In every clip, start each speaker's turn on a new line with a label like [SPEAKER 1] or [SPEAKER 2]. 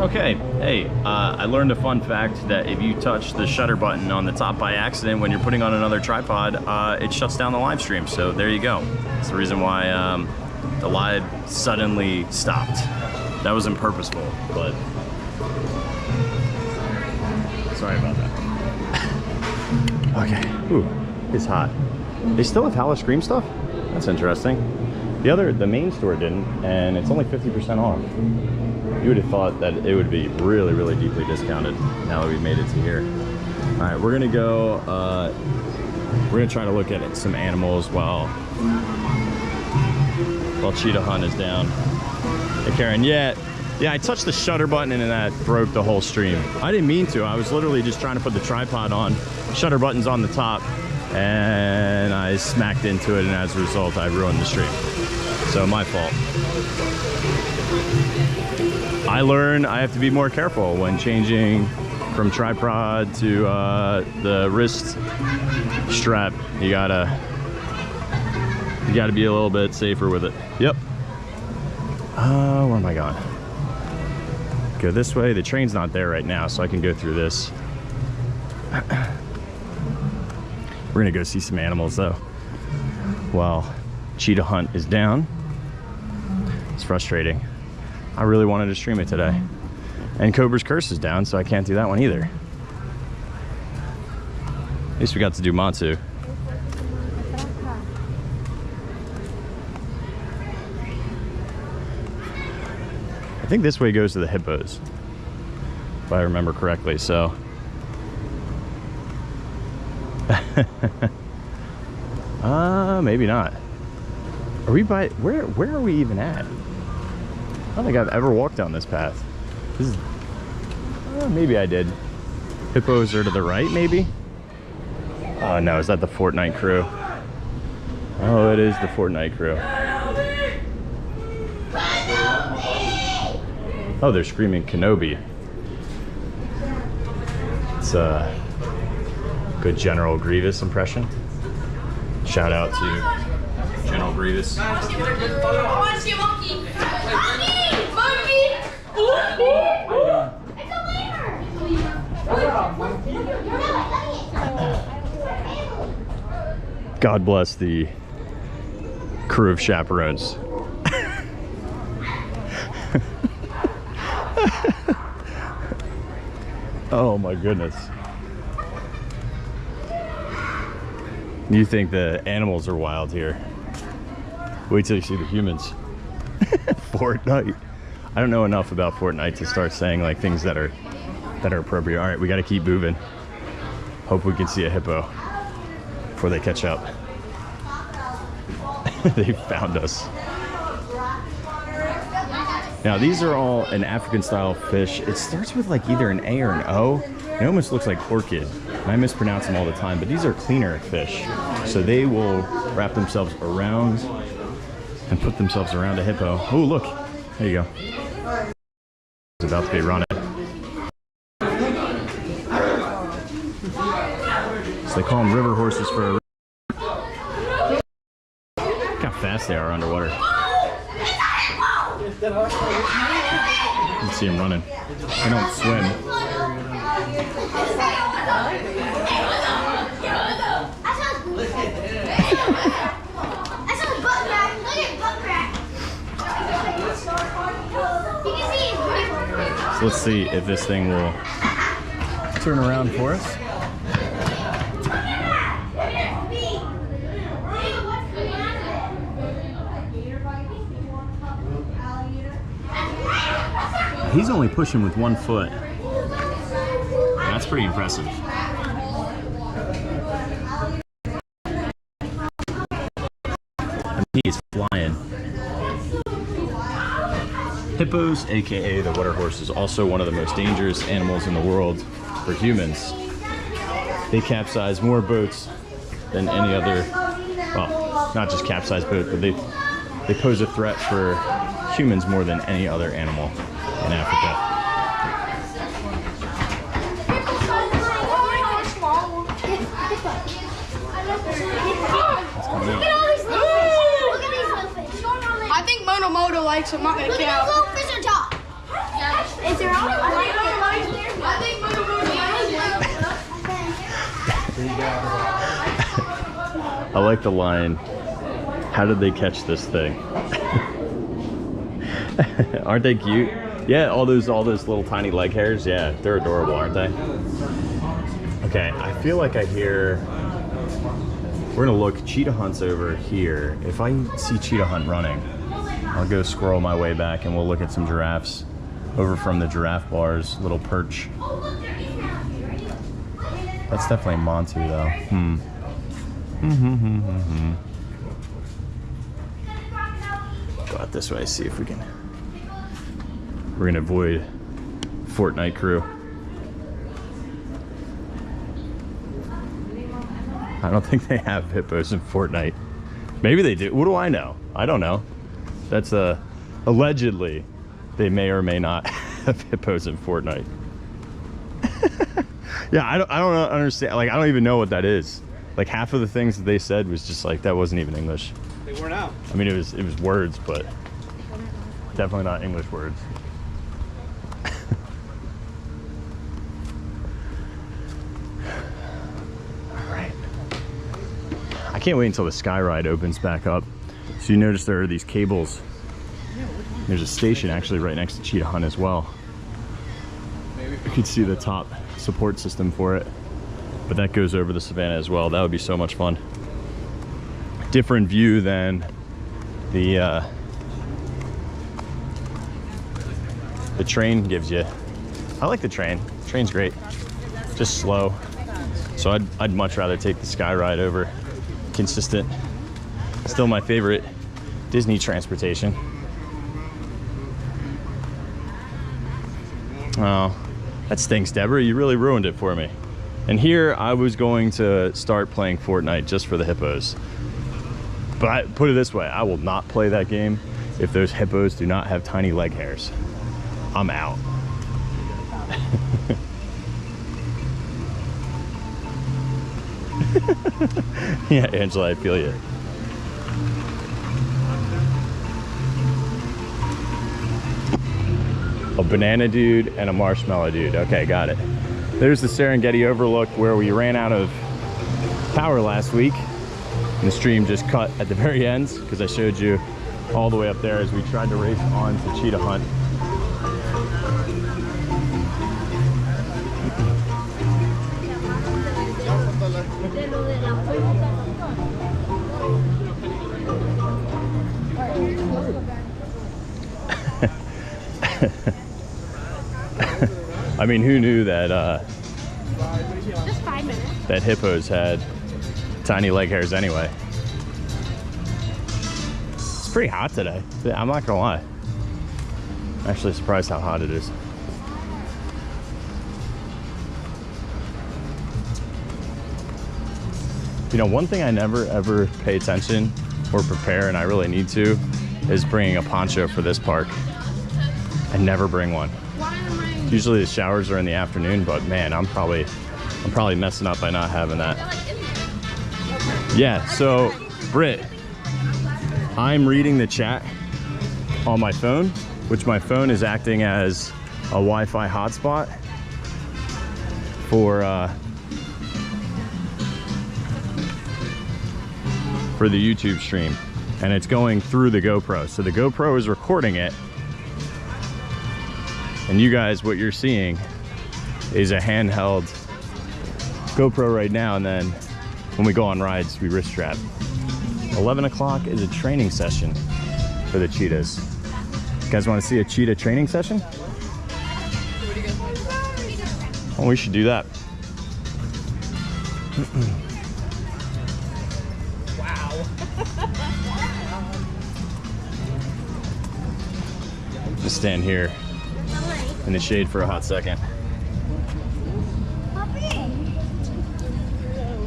[SPEAKER 1] Okay, hey, I learned a fun fact that if you touch the shutter button on the top by accident when you're putting on another tripod, it shuts down the live stream. So there you go. That's the reason why the live suddenly stopped. That wasn't purposeful, but sorry about that. Okay, ooh, it's hot. They still have Howler Scream stuff? That's interesting. The main store didn't, and it's only 50% off. You would have thought that it would be really, really deeply discounted now that we've made it to here. All right, we're gonna go, we're gonna try to look at some animals while Cheetah Hunt is down. Hey, Karen, yeah, I touched the shutter button and that broke the whole stream. I didn't mean to, I was literally just trying to put the tripod on. Shutter button's on the top, and I smacked into it, and as a result, I ruined the stream. So my fault. I learn I have to be more careful when changing from tripod to the wrist strap. You gotta be a little bit safer with it. Yep. Where am I going? Go this way. The train's not there right now, so I can go through this. We're gonna go see some animals though, while Cheetah Hunt is down. It's frustrating. I really wanted to stream it today. And Cobra's Curse is down, so I can't do that one either. At least we got to do Montu. I think this way goes to the hippos, if I remember correctly, so. Maybe not. Are we by, where are we even at? I don't think I've ever walked down this path. This is, maybe I did. Hippos are to the right, maybe? Oh no, is that the Fortnite crew? Oh, it is the Fortnite crew. Oh, they're screaming Kenobi. It's a good General Grievous impression. Shout out to General Grievous.
[SPEAKER 2] I want to see a monkey. Monkey! It's a lemur!
[SPEAKER 1] God bless the crew of chaperones. Oh my goodness. You think the animals are wild here. Wait till you see the humans. Fortnite. I don't know enough about Fortnite to start saying like things that are appropriate. All right, we got to keep moving. Hope we can see a hippo before they catch up. They found us. Now these are all an African style fish. It starts with like either an A or an O. It almost looks like orchid. And I mispronounce them all the time, but these are cleaner fish. So they will wrap themselves around and put themselves around a hippo. Oh, look, there you go. It's about to be running. So they call them river horses for a reason. Look how fast they are underwater. You can see them running. They don't swim. So let's see if this thing will turn around for us. He's only pushing with 1 foot. That's pretty impressive. And he's flying. Hippos, aka the water horse, is also one of the most dangerous animals in the world for humans. They capsize more boats than any other, well, not just capsize boat, but they pose a threat for humans more than any other animal in Africa.
[SPEAKER 2] I think Moto likes him, not gonna count. Is there only
[SPEAKER 1] I like the line, how did they catch this thing? Aren't they cute? Yeah, all those little tiny leg hairs. Yeah, they're adorable, aren't they? Okay, I feel like I hear, we're gonna look, Cheetah Hunt's over here. If I see Cheetah Hunt running, I'll go squirrel my way back and we'll look at some giraffes over from the giraffe bars, little perch. That's definitely Montu though. Go out this way, see if we can. We're gonna avoid Fortnite crew. I don't think they have hippos in Fortnite. Maybe they do. What do I know? I don't know. That's allegedly they may or may not have hippos in Fortnite. Yeah, I don't understand. Like, I don't even know what that is. Like, half of the things that they said was just like, that wasn't even English.
[SPEAKER 3] They weren't out.
[SPEAKER 1] I mean, it was words, but definitely not English words. All right. I can't wait until the sky ride opens back up. So you notice there are these cables. There's a station actually right next to Cheetah Hunt as well. You can see the top support system for it, but that goes over the savannah as well. That would be so much fun. Different view than the train gives you. I like the train. Train's great, just slow. So I'd much rather take the sky ride over consistent. Still my favorite Disney transportation. Oh, that stinks, Deborah. You really ruined it for me. And here I was going to start playing Fortnite just for the hippos. But put it this way, I will not play that game if those hippos do not have tiny leg hairs. I'm out. Yeah, Angela, I feel you. A banana dude and a marshmallow dude. Okay, got it. There's the Serengeti overlook where we ran out of power last week. And the stream just cut at the very end because I showed you all the way up there as we tried to race on to Cheetah Hunt. I mean, who knew that
[SPEAKER 2] Just 5 minutes.
[SPEAKER 1] that hippos had tiny leg hairs anyway? It's pretty hot today. I'm not gonna lie. I'm actually surprised how hot it is. You know, one thing I never ever pay attention or prepare, and I really need to, is bringing a poncho for this park. I never bring one. Usually the showers are in the afternoon, but man, I'm probably messing up by not having that. Yeah, so Britt, I'm reading the chat on my phone, which my phone is acting as a Wi-Fi hotspot for the YouTube stream, and it's going through the GoPro. So the GoPro is recording it, and you guys, what you're seeing is a handheld GoPro right now, and then when we go on rides, we wrist strap. 11 o'clock is a training session for the cheetahs. You guys want to see a cheetah training session? Oh, we should do that.
[SPEAKER 3] Wow.
[SPEAKER 1] Just stand here in the shade for a hot second.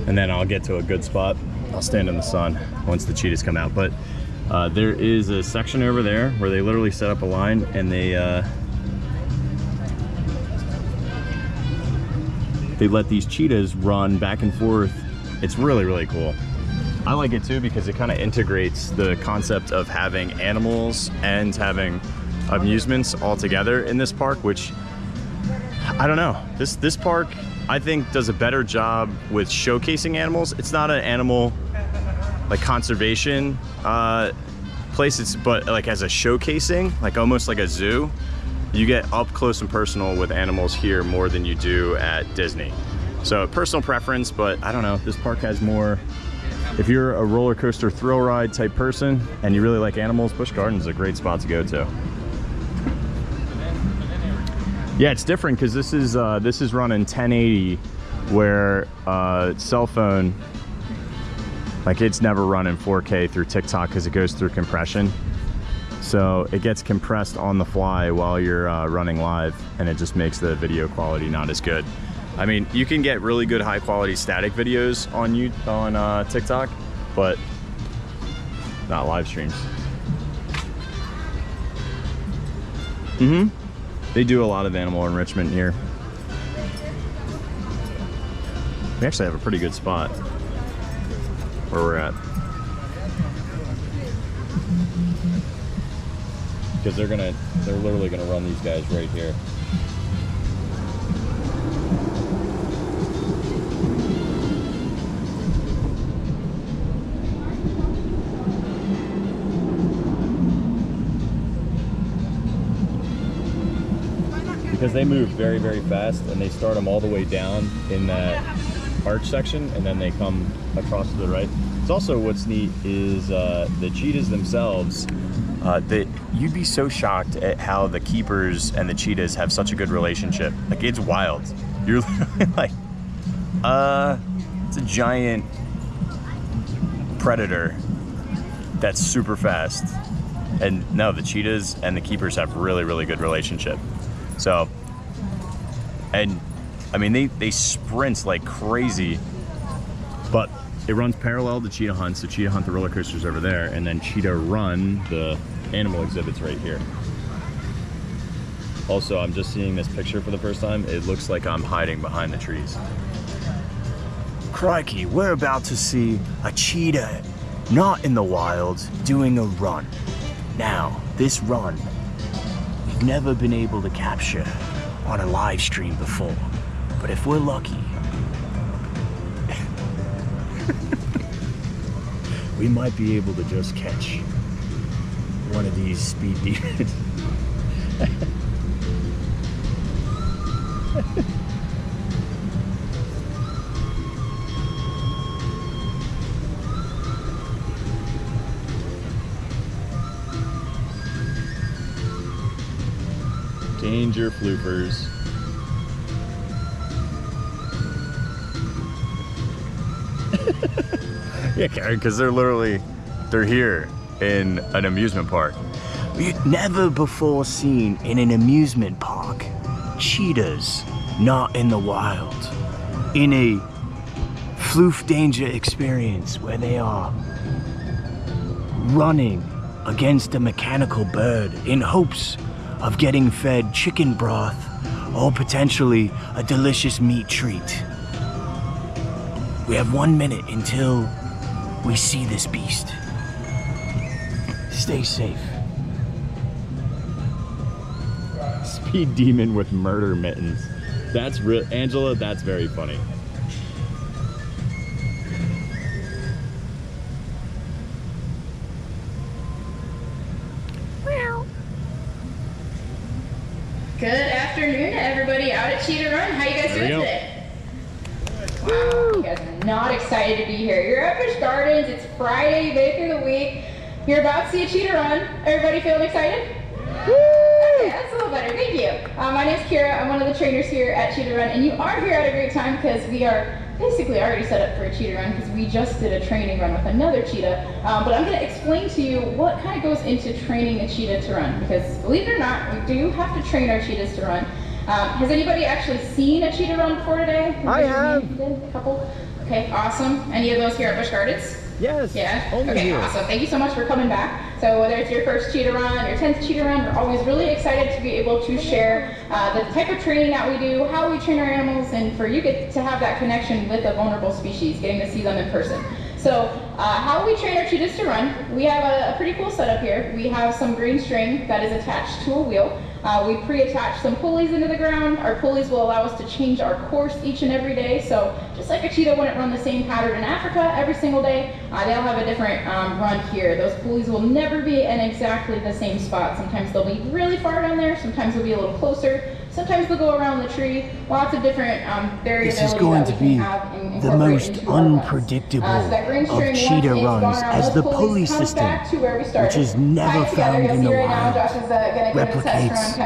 [SPEAKER 1] And then I'll get to a good spot. I'll stand in the sun once the cheetahs come out. But there is a section over there where they literally set up a line and they let these cheetahs run back and forth. It's really, really cool. I like it too because it kind of integrates the concept of having animals and having amusements all together in this park, which I don't know. This park, I think, does a better job with showcasing animals. It's not an animal like conservation places, but like as a showcasing, like almost like a zoo. You get up close and personal with animals here more than you do at Disney. So personal preference, but I don't know, this park has more. If you're a roller coaster thrill ride type person and you really like animals, Busch Gardens is a great spot to go to. Yeah, it's different because this is running 1080, where cell phone, like it's never running 4K through TikTok because it goes through compression. So it gets compressed on the fly while you're running live, and it just makes the video quality not as good. I mean, you can get really good high quality static videos on TikTok, but not live streams. They do a lot of animal enrichment here. We actually have a pretty good spot where we're at. Because they're literally gonna run these guys right here. Because they move very, very fast, and they start them all the way down in that arch section, and then they come across to the right. It's also, what's neat is the cheetahs themselves. You'd be so shocked at how the keepers and the cheetahs have such a good relationship. Like, it's wild. You're literally like, it's a giant predator that's super fast. And no, the cheetahs and the keepers have really, really good relationship. So, and I mean, they sprint like crazy, but it runs parallel to Cheetah Hunt. So Cheetah Hunt, the roller coasters over there, and then Cheetah Run, the animal exhibits right here. Also, I'm just seeing this picture for the first time. It looks like I'm hiding behind the trees. Crikey, we're about to see a cheetah, not in the wild, doing a run. Now, this run, we've never been able to capture on a live stream before, but if we're lucky, we might be able to just catch one of these speed demons. Danger floopers. Yeah, Karen, because they're here in an amusement park. We've never before seen in an amusement park cheetahs not in the wild, in a floof danger experience where they are running against a mechanical bird in hopes of getting fed chicken broth or potentially a delicious meat treat. We have 1 minute until we see this beast. Stay safe. Speed demon with murder mittens. That's real, Angela, that's very funny.
[SPEAKER 2] Good afternoon, everybody out at Cheetah Run. How you guys doing today? Wow, you guys are not excited to be here. You're at Busch Gardens. It's Friday, day through the week. You're about to see a Cheetah Run. Everybody feeling excited? Woo! Okay, that's a little better. Thank you. My name's Kira. I'm one of the trainers here at Cheetah Run, and you are here at a great time because we are basically already set up for a cheetah run because we just did a training run with another cheetah. But I'm going to explain to you what kind of goes into training a cheetah to run, because believe it or not, we do have to train our cheetahs to run. Has anybody actually seen a cheetah run before today?
[SPEAKER 1] I have.
[SPEAKER 2] A couple? Okay, awesome. Any of those here at Busch Gardens?
[SPEAKER 1] Yes.
[SPEAKER 2] Yeah?
[SPEAKER 1] Only
[SPEAKER 2] okay,
[SPEAKER 1] here.
[SPEAKER 2] awesome. Thank you so much for coming back. So whether it's your first cheetah run, your 10th cheetah run, we're always really excited to be able to share the type of training that we do, how we train our animals, and for you get to have that connection with a vulnerable species, getting to see them in person. So how we train our cheetahs to run, we have a pretty cool setup here. We have some green string that is attached to a wheel. We pre-attach some pulleys into the ground. Our pulleys will allow us to change our course each and every day. So just like a cheetah wouldn't run the same pattern in Africa every single day, they'll have a different run here. Those pulleys will never be in exactly the same spot. Sometimes they'll be really far down there, sometimes they'll be a little closer. Sometimes they'll go around the tree. Lots of different variability.
[SPEAKER 4] This is going to be the most unpredictable of cheetah runs, as the pulley system, which is never found in the wild, replicates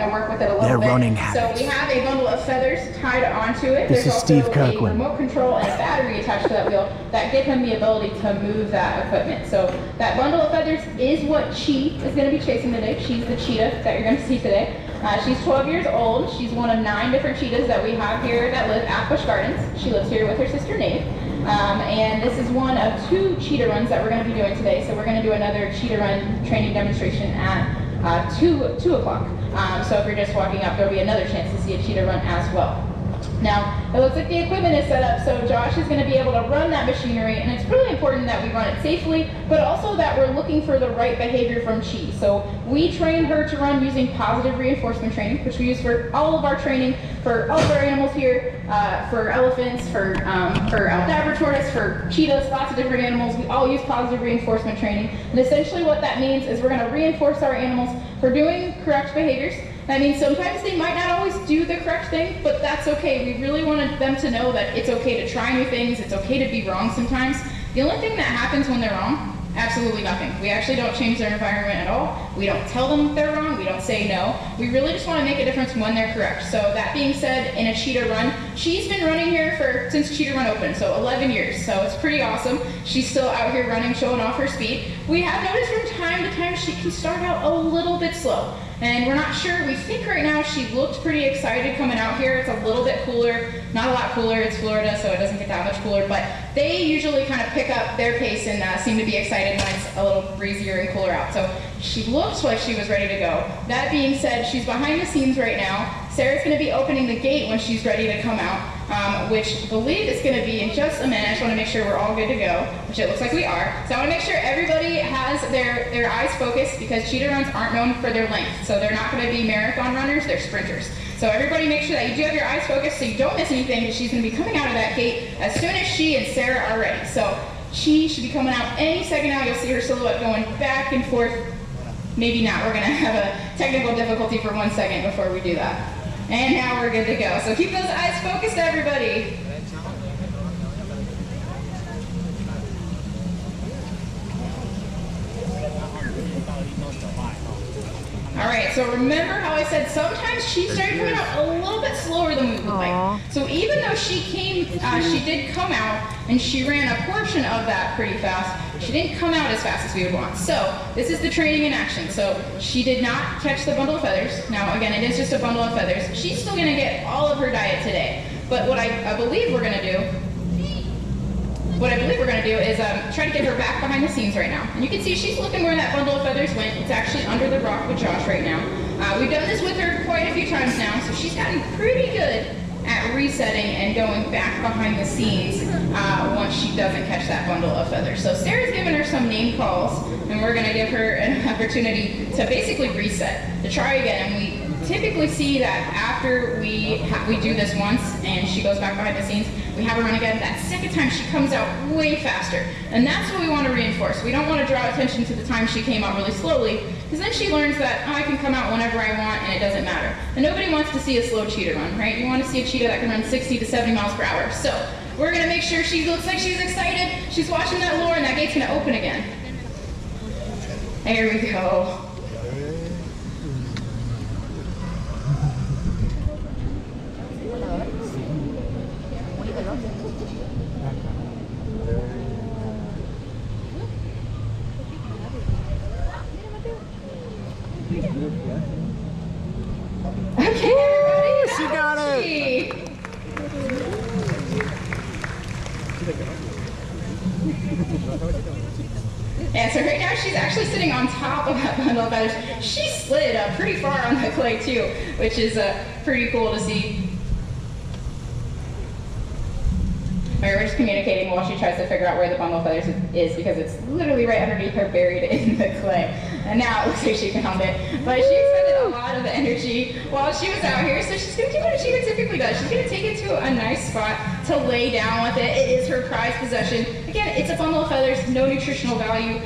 [SPEAKER 4] their running habits.
[SPEAKER 2] So we have a bundle of feathers tied onto it.
[SPEAKER 4] This is Steve Kirkland.
[SPEAKER 2] A remote control and a battery attached to that wheel that give him the ability to move that equipment. So that bundle of feathers is what Chi is going to be chasing today. She's the cheetah that you're going to see today. She's 12 years old. She's one of 9 different cheetahs that we have here that live at Busch Gardens. She lives here with her sister Nave. And this is one of 2 cheetah runs that we're going to be doing today. So we're going to do another cheetah run training demonstration at 2 o'clock. So if you're just walking up, there'll be another chance to see a cheetah run as well. Now, it looks like the equipment is set up, so Josh is going to be able to run that machinery, and it's really important that we run it safely, but also that we're looking for the right behavior from Chi. So we train her to run using positive reinforcement training, which we use for all of our training, for all of our animals here, for elephants, for Aldabra tortoise, for cheetahs, lots of different animals. We all use positive reinforcement training, and essentially what that means is we're going to reinforce our animals for doing correct behaviors. That means sometimes they might not always do the correct thing, but that's okay. We really wanted them to know that it's okay to try new things, it's okay to be wrong sometimes. The only thing that happens when they're wrong, absolutely nothing. We actually don't change their environment at all. We don't tell them they're wrong, we don't say no. We really just want to make a difference when they're correct. So that being said, in a cheetah run, she's been running here since Cheetah Run opened, so 11 years. So it's pretty awesome. She's still out here running, showing off her speed. We have noticed from time to time she can start out a little bit slow. And we're not sure. We think right now she looked pretty excited coming out here. It's a little bit cooler, not a lot cooler. It's Florida, so it doesn't get that much cooler. But they usually kind of pick up their pace and seem to be excited when it's a little breezier and cooler out. So she looks like she was ready to go. That being said, she's behind the scenes right now. Sarah's going to be opening the gate when she's ready to come out, which I believe is going to be in just a minute. I just want to make sure we're all good to go, which it looks like we are. So I want to make sure everybody has their eyes focused, because cheetah runs aren't known for their length. So they're not going to be marathon runners, they're sprinters. So everybody make sure that you do have your eyes focused so you don't miss anything, because she's going to be coming out of that gate as soon as she and Sarah are ready. So she should be coming out any second now. You'll see her silhouette going back and forth. Maybe not. We're going to have a technical difficulty for 1 second before we do that. And now we're good to go. So keep those eyes focused, everybody. All right, so remember how I said sometimes she started coming out a little bit slower than we would like. So even though she did come out and she ran a portion of that pretty fast, she didn't come out as fast as we would want. So this is the training in action. So she did not catch the bundle of feathers. Now again, it is just a bundle of feathers. She's still gonna get all of her diet today. But what I believe we're gonna do is try to get her back behind the scenes right now. And you can see she's looking where that bundle of feathers went. It's actually under the rock with Josh right now. We've done this with her quite a few times now, so she's gotten pretty good at resetting and going back behind the scenes once she doesn't catch that bundle of feathers. So Sarah's given her some name calls, and we're going to give her an opportunity to basically reset, to try again. And we typically see that after we do this once and she goes back behind the scenes, we have her run again. That second time she comes out way faster. And that's what we want to reinforce. We don't want to draw attention to the time she came out really slowly, because then she learns that I can come out whenever I want and it doesn't matter. And nobody wants to see a slow cheetah run, right? You want to see a cheetah that can run 60 to 70 miles per hour. So we're going to make sure she looks like she's excited. She's watching that lure, and that gate's going to open again. There we go. Okay, everybody,
[SPEAKER 4] she got it!
[SPEAKER 2] Yeah, so right now she's actually sitting on top of that bundle of feathers. She slid pretty far on the clay too, which is pretty cool to see. We're just communicating while she tries to figure out where the bundle of feathers is, because it's literally right underneath her, buried in the clay. And now it looks like she found it. But she expended a lot of energy while she was out here, so she's going to do what Cheetah typically does. She's going to take it to a nice spot to lay down with it. It is her prized possession. Again, it's a bundle of feathers, no nutritional value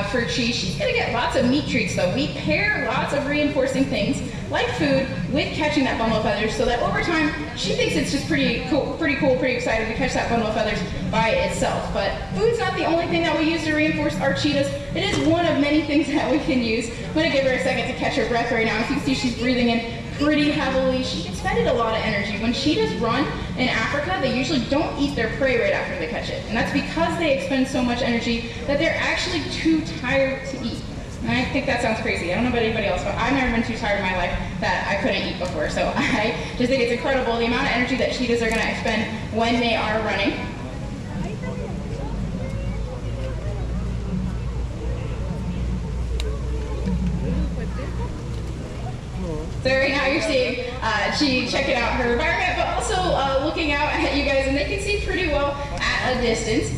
[SPEAKER 2] for Chi. She's going to get lots of meat treats, though. We pair lots of reinforcing things, like food, with catching that bundle of feathers, so that over time, she thinks it's just pretty excited to catch that bundle of feathers by itself. But food's not the only thing that we use to reinforce our cheetahs. It is one of many things that we can use. I'm going to give her a second to catch her breath right now. As you can see, she's breathing in pretty heavily. She expended a lot of energy. When cheetahs run in Africa, they usually don't eat their prey right after they catch it. And that's because they expend so much energy that they're actually too tired to eat. And I think that sounds crazy. I don't know about anybody else, but I've never been too tired in my life that I couldn't eat before. So I just think it's incredible the amount of energy that cheetahs are going to expend when they are running. So right now you're seeing Chi checking out her environment, but also looking out at you guys, and they can see pretty well at a distance.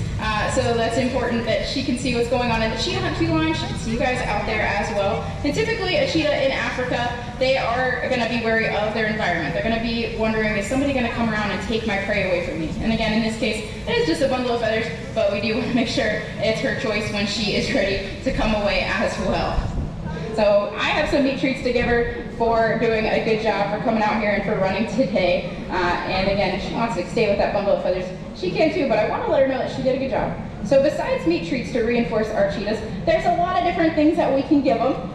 [SPEAKER 2] So that's important that she can see what's going on in the cheetah hunt queue line. She can see you guys out there as well. And typically a cheetah in Africa, they are going to be wary of their environment. They're going to be wondering, is somebody going to come around and take my prey away from me? And again, in this case, it is just a bundle of feathers, but we do want to make sure it's her choice when she is ready to come away as well. So I have some meat treats to give her for doing a good job, for coming out here and for running today. And again, if she wants to stay with that bundle of feathers, she can too, but I want to let her know that she did a good job. So besides meat treats to reinforce our cheetahs, there's a lot of different things that we can give them.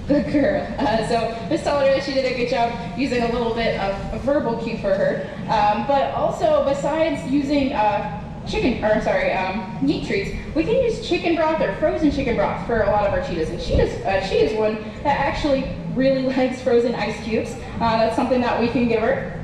[SPEAKER 2] Good girl. So just tell her that she did a good job using a little bit of a verbal cue for her. But also, besides using meat treats, we can use chicken broth or frozen chicken broth for a lot of our cheetahs. And Chi is one that actually really likes frozen ice cubes. That's something that we can give her.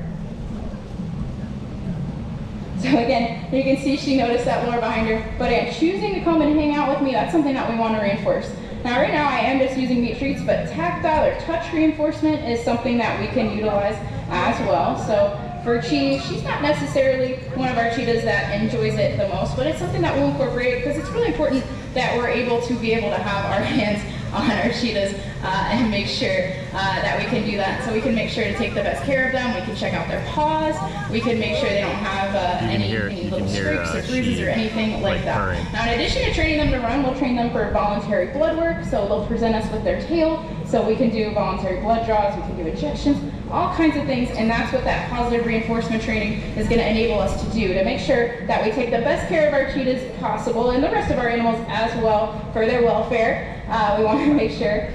[SPEAKER 2] So again, you can see she noticed that lure behind her. But again, choosing to come and hang out with me, that's something that we want to reinforce. Now right now I am just using meat treats, but tactile or touch reinforcement is something that we can utilize as well. So for Chi, she's not necessarily one of our cheetahs that enjoys it the most, but it's something that we'll incorporate because it's really important that we're able to be able to have our hands on our cheetahs and make sure that we can do that. So we can make sure to take the best care of them. We can check out their paws. We can make sure they don't have any little scrapes or bruises or anything like that. Purring. Now, in addition to training them to run, we'll train them for voluntary blood work. So they'll present us with their tail. So we can do voluntary blood draws. We can do injections, all kinds of things. And that's what that positive reinforcement training is going to enable us to do, to make sure that we take the best care of our cheetahs possible and the rest of our animals as well for their welfare. We want to make sure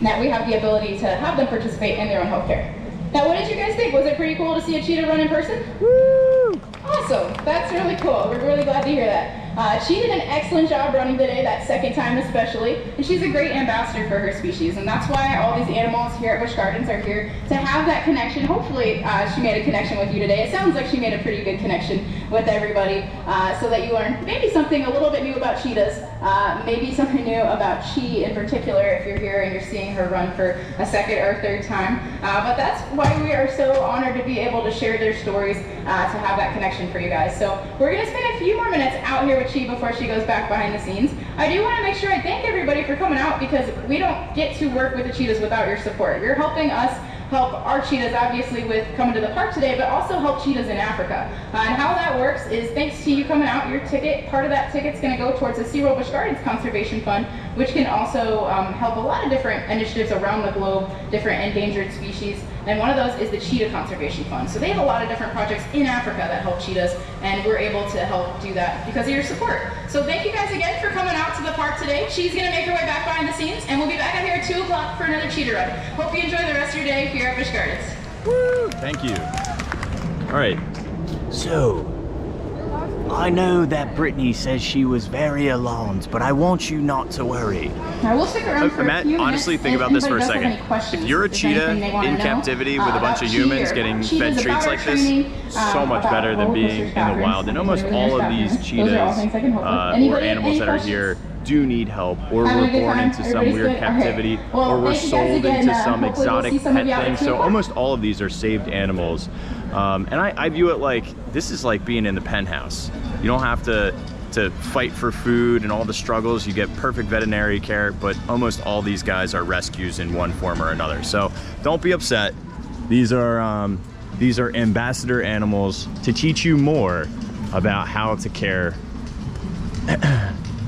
[SPEAKER 2] that we have the ability to have them participate in their own health care. Now, what did you guys think? Was it pretty cool to see a cheetah run in person? Woo! Awesome. That's really cool. We're really glad to hear that. She did an excellent job running today, that second time especially, and she's a great ambassador for her species, and that's why all these animals here at Busch Gardens are here to have that connection. Hopefully she made a connection with you today. It sounds like she made a pretty good connection with everybody, so that you learned maybe something a little bit new about cheetahs, maybe something new about Chi in particular if you're here and you're seeing her run for a second or third time. But that's why we are so honored to be able to share their stories, to have that connection for you guys. So we're going to spend a few more minutes out here with Chi before she goes back behind the scenes. I do want to make sure I thank everybody for coming out, because we don't get to work with the cheetahs without your support. You're helping us help our cheetahs, obviously, with coming to the park today, but also help cheetahs in Africa. And how that works is thanks to you coming out, your ticket, part of that ticket's going to go towards the SeaWorld Busch Gardens Conservation Fund, which can also help a lot of different initiatives around the globe, different endangered species. And one of those is the Cheetah Conservation Fund. So they have a lot of different projects in Africa that help cheetahs, and we're able to help do that because of your support. So thank you guys again for coming out to the park today. She's going to make her way back behind the scenes, and we'll be back out here at 2 o'clock for another cheetah run. Hope you enjoy the rest of your day here at Busch Gardens.
[SPEAKER 1] Woo! Thank you. All right.
[SPEAKER 4] So, I know that Brittany says she was very alarmed, but I want you not to worry.
[SPEAKER 2] Now we'll stick around for a few minutes.
[SPEAKER 1] Honestly, think about this for a second. If you're a cheetah in captivity with a bunch of humans getting fed treats like this, so much better than being in the wild. And almost all of these cheetahs or animals that are here do need help, or we're born into some weird captivity, or we're sold into some exotic pet thing. So almost all of these are saved animals. And I view it like, this is like being in the penthouse. You don't have to fight for food and all the struggles. You get perfect veterinary care, but almost all these guys are rescues in one form or another. So don't be upset. These are ambassador animals to teach you more about how to care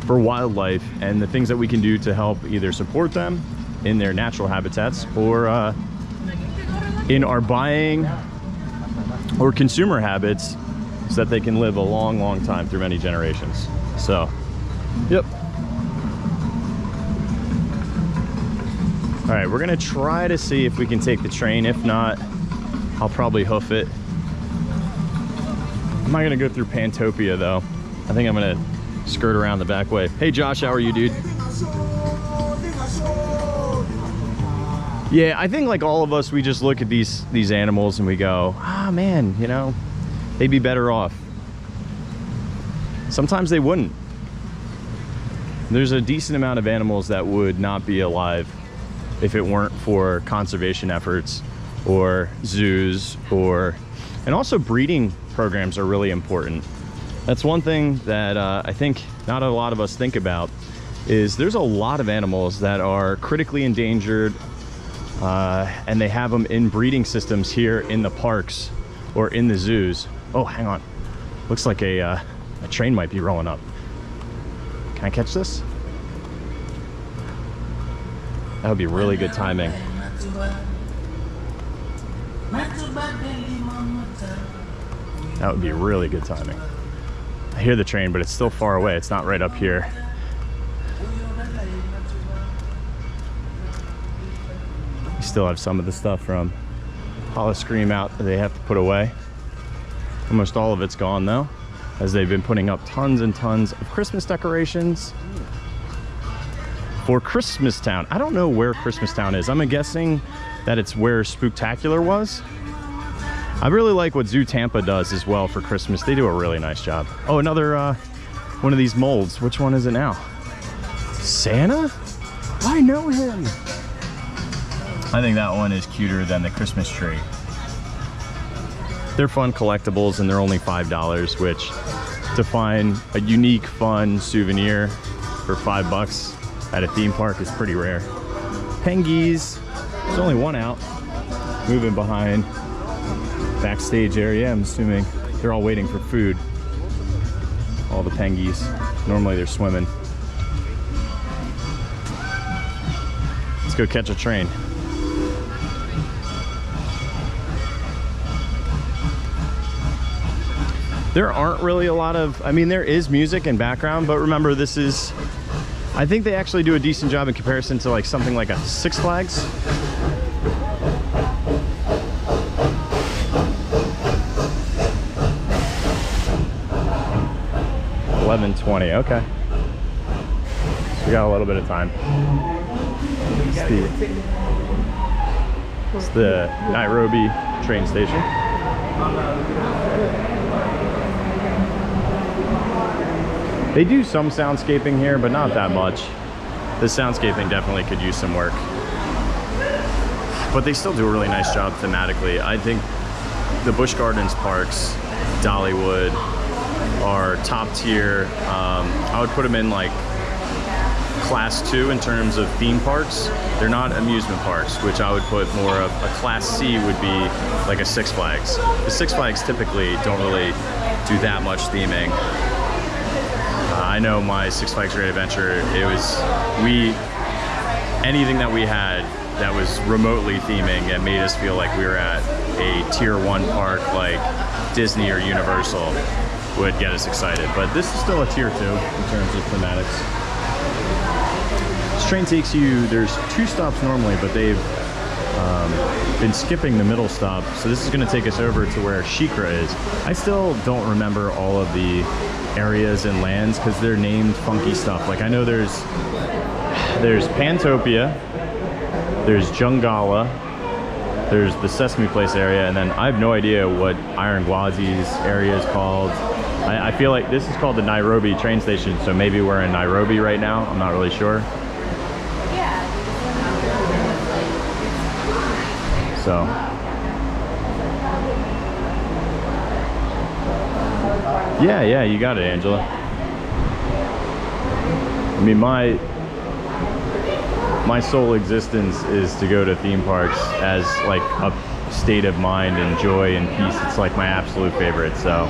[SPEAKER 1] for wildlife and the things that we can do to help either support them in their natural habitats, or in our buying or consumer habits, so that they can live a long, long time through many generations. So, yep. All right, we're gonna try to see if we can take the train. If not, I'll probably hoof it. I'm not gonna go through Pantopia though. I think I'm gonna skirt around the back way. Hey Josh, how are you, dude? Yeah, I think like all of us, we just look at these animals and we go, ah man, you know, they'd be better off. Sometimes they wouldn't. There's a decent amount of animals that would not be alive if it weren't for conservation efforts or zoos, and also breeding programs are really important. That's one thing that I think not a lot of us think about, is there's a lot of animals that are critically endangered, and they have them in breeding systems here in the parks or in the zoos. Oh, hang on. Looks like a train might be rolling up. Can I catch this? That would be really good timing. That would be really good timing. I hear the train, but it's still far away. It's not right up here. We still have some of the stuff from Howl-O-Scream out that they have to put away. Almost all of it's gone though, as they've been putting up tons and tons of Christmas decorations for Christmastown. I don't know where Christmastown is. I'm guessing that it's where Spooktacular was. I really like what Zoo Tampa does as well for Christmas. They do a really nice job. Oh, another one of these molds. Which one is it now? Santa? I know him. I think that one is cuter than the Christmas tree. They're fun collectibles and they're only $5, which to find a unique, fun souvenir for $5 at a theme park is pretty rare. Pengies, there's only one out, moving behind backstage area. I'm assuming they're all waiting for food. All the pengies, normally they're swimming. Let's go catch a train. There aren't really a lot of, I mean, there is music and background, but remember this is, I think they actually do a decent job in comparison to like something like a Six Flags. $11.20, okay. So we got a little bit of time. It's the Nairobi train station. They do some soundscaping here, but not that much. The soundscaping definitely could use some work. But they still do a really nice job thematically. I think the Busch Gardens parks, Dollywood, are top tier. I would put them in like class 2 in terms of theme parks. They're not amusement parks, which I would put more of a class C would be like a Six Flags. The Six Flags typically don't really do that much theming. I know my Six Flags Great Adventure, it was, anything that we had that was remotely theming and made us feel like we were at a tier 1 park like Disney or Universal would get us excited. But this is still a tier 2 in terms of thematics. This train takes you, there's 2 stops normally, but they've been skipping the middle stop. So this is gonna take us over to where Shikra is. I still don't remember all of the areas and lands because they're named funky stuff. Like I know there's Pantopia, there's Jungala, there's the Sesame Place area, and then I have no idea what Iron Gwazi's area is called. I feel like this is called the Nairobi train station, so maybe we're in Nairobi right now. I'm not really sure. So. Yeah, you got it, Angela. I mean, my sole existence is to go to theme parks as like a state of mind and joy and peace. It's like my absolute favorite. So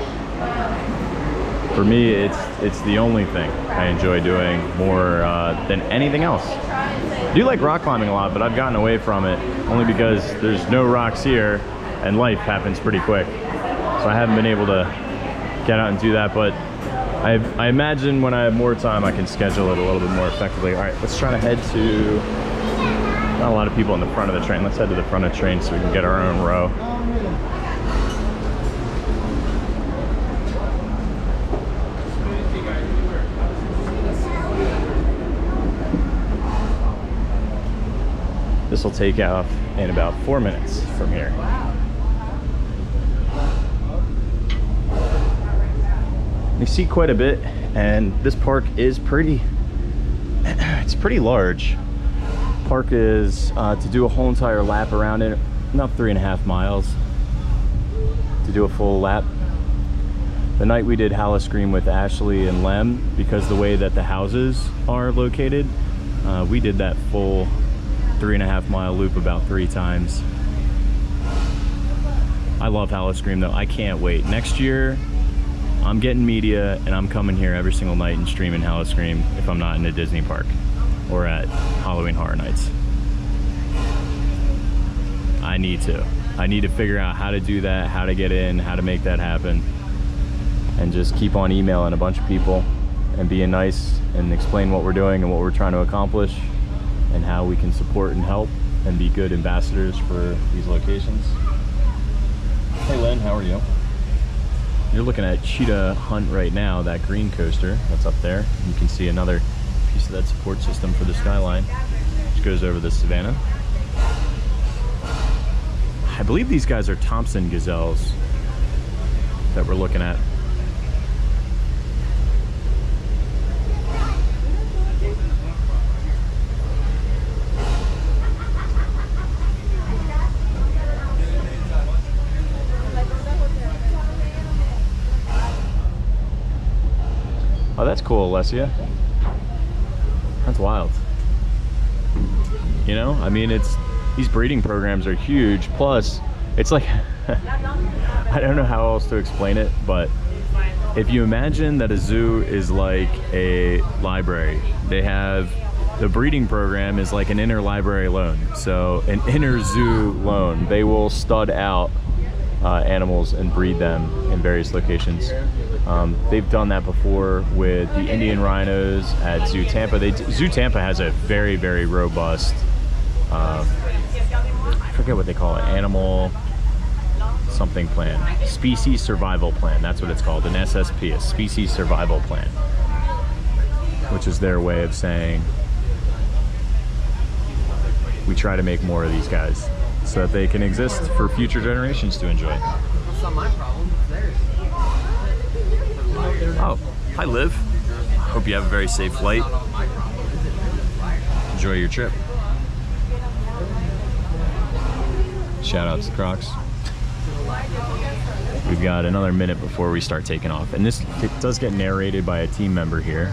[SPEAKER 1] for me, it's the only thing I enjoy doing more than anything else. I do like rock climbing a lot, but I've gotten away from it only because there's no rocks here and life happens pretty quick. So I haven't been able to get out and do that, but I imagine when I have more time I can schedule it a little bit more effectively. All right, let's try to head to, not a lot of people in the front of the train. Let's head to the front of the train so we can get our own row. This will take off in about 4 minutes from here. You see quite a bit, and this park is it's pretty large. Park is to do a whole entire lap around it, about 3.5 miles to do a full lap. The night we did Howl-O-Scream with Ashley and Lem, because the way that the houses are located, we did that full 3.5 mile loop about 3 times. I love Howl-O-Scream though. I can't wait. Next year, I'm getting media and I'm coming here every single night and streaming Howl-O-Scream if I'm not in a Disney park or at Halloween Horror Nights. I need to figure out how to do that, how to get in, how to make that happen, and just keep on emailing a bunch of people and being nice and explain what we're doing and what we're trying to accomplish and how we can support and help and be good ambassadors for these locations. Hey Lynn, how are you? You're looking at Cheetah Hunt right now, that green coaster that's up there. You can see another piece of that support system for the skyline, which goes over the savannah. I believe these guys are Thompson gazelles that we're looking at. Oh, that's cool, Alessia. That's wild. You know, I mean, these breeding programs are huge. Plus, it's like, I don't know how else to explain it, but if you imagine that a zoo is like a library, the breeding program is like an interlibrary loan. So an inter zoo loan, they will stud out animals and breed them in various locations. They've done that before with the Indian rhinos at Zoo Tampa. Zoo Tampa has a very, very robust, I forget what they call it, animal something plan, species survival plan. That's what it's called, an SSP, a species survival plan, which is their way of saying we try to make more of these guys so that they can exist for future generations to enjoy.
[SPEAKER 3] That's not my problem, it's theirs.
[SPEAKER 1] Oh, hi Liv. Hope you have a very safe flight. Enjoy your trip. Shout out to Crocs. We've got another minute before we start taking off. And it does get narrated by a team member here.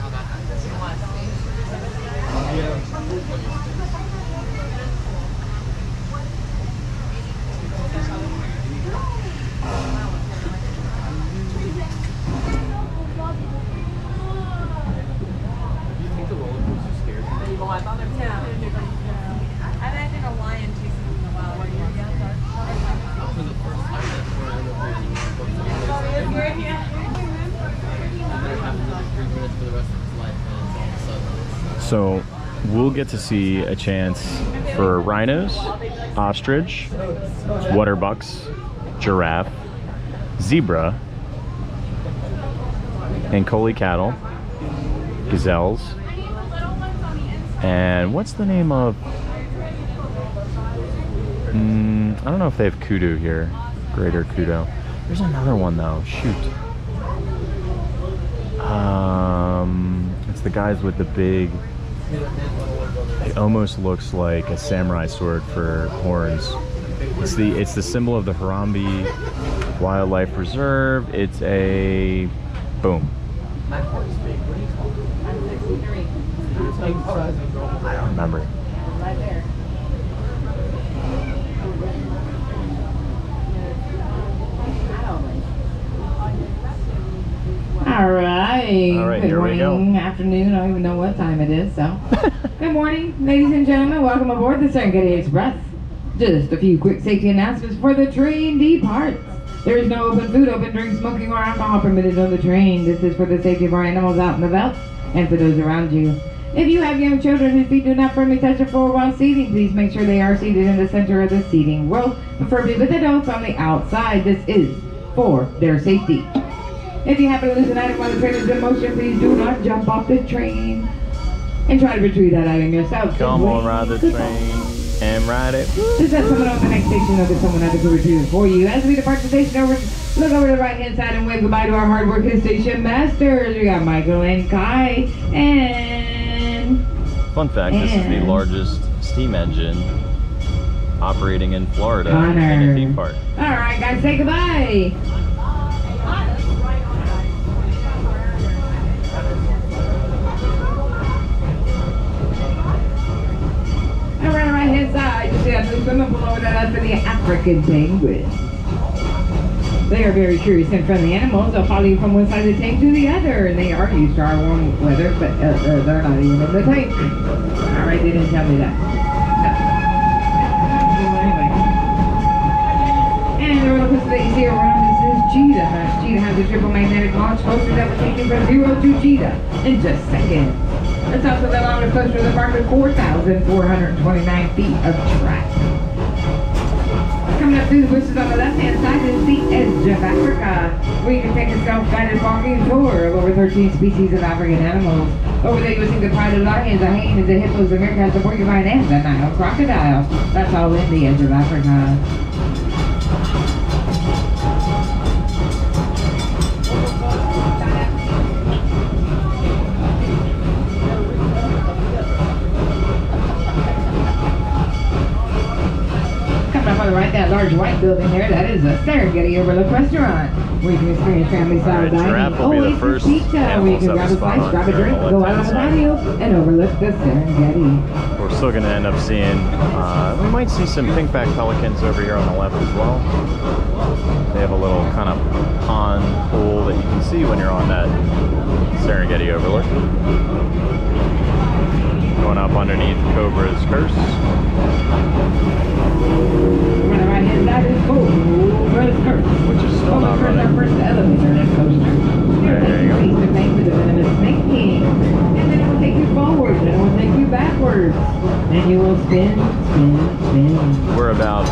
[SPEAKER 1] So we'll get to see a chance for rhinos, ostrich, water bucks, giraffe, zebra, and collie cattle, gazelles, and what's the name of, I don't know if they have kudu here, greater kudu. There's another one though, shoot. It's the guys with the big, it almost looks like a samurai sword for horns. It's the symbol of the Harambe Wildlife Reserve. It's a boom.
[SPEAKER 3] My horse is big. What do you call it?
[SPEAKER 2] I'm 63.
[SPEAKER 1] I don't remember.
[SPEAKER 2] Right there. All right.
[SPEAKER 1] All right,
[SPEAKER 2] Good
[SPEAKER 1] here we
[SPEAKER 2] morning,
[SPEAKER 1] go.
[SPEAKER 2] afternoon. I don't even know what time it is. So, good morning, ladies and gentlemen. Welcome aboard the Serengeti Express. Just a few quick safety announcements for the train departs. There is no open food, open drink, smoking, or alcohol permitted on the train. This is for the safety of our animals out and about and for those around you. If you have young children whose feet do not firmly touch the floor while seating, please make sure they are seated in the center of the seating row, preferably with adults on the outside. This is for their safety. If you happen to lose an item while the train is in motion, please do not jump off the train and try to retrieve that item yourself.
[SPEAKER 1] Come on, ride the train and ride it.
[SPEAKER 2] Just let someone on the next station know that someone had to retrieve it for you. As we depart the station, look over to the right-hand side and wave goodbye to our hard-working station masters. We got Michael and Kai and...
[SPEAKER 1] Fun fact, this is the largest steam engine operating in Florida in a theme park.
[SPEAKER 2] All right, guys, say goodbye. Around the right-hand side, you see that blue swimming pool over there. That's for the African penguins. They are very curious and friendly animals. They'll follow you from one side of the tank to the other, and they are used to our warm weather, but they're not even in the tank. All right, they didn't tell me that. Well, anyway. And the roller coaster that you see around us is Cheetah. Cheetah has a triple magnetic launch coaster that will take you from 0 to Cheetah in just seconds. It's also the longest coaster in the park with 4,429 feet of track. Coming up through the bushes on the left-hand side is the Edge of Africa, where you can take a self-guided walking tour of over 13 species of African animals. Over there you will see the pride of lions, the hyenas, the hippos, the meerkats, the porcupine, and the Nile crocodile. That's all in the Edge of Africa. On the right, that large white building there, that is a Serengeti Overlook restaurant, where you can experience family-style dining.
[SPEAKER 1] Giraffe will be the first
[SPEAKER 2] Pizza, where you can grab a slice, grab a drink, go out on the patio, and overlook the Serengeti.
[SPEAKER 1] We're still going to end up seeing, we might see some pinkback pelicans over here on the left as well. They have a little kind of pond pool that you can see when you're on that Serengeti Overlook. Going up underneath Cobra's Curse.
[SPEAKER 2] On the right hand side is Cobra's Curse,
[SPEAKER 1] which is still not running.
[SPEAKER 2] Our first elevator in this coaster.
[SPEAKER 1] There you go.
[SPEAKER 2] Please to thank for the venomous snake king. And then it will take you forward, and it will take you backwards. And you will spin, spin, spin.
[SPEAKER 1] We're about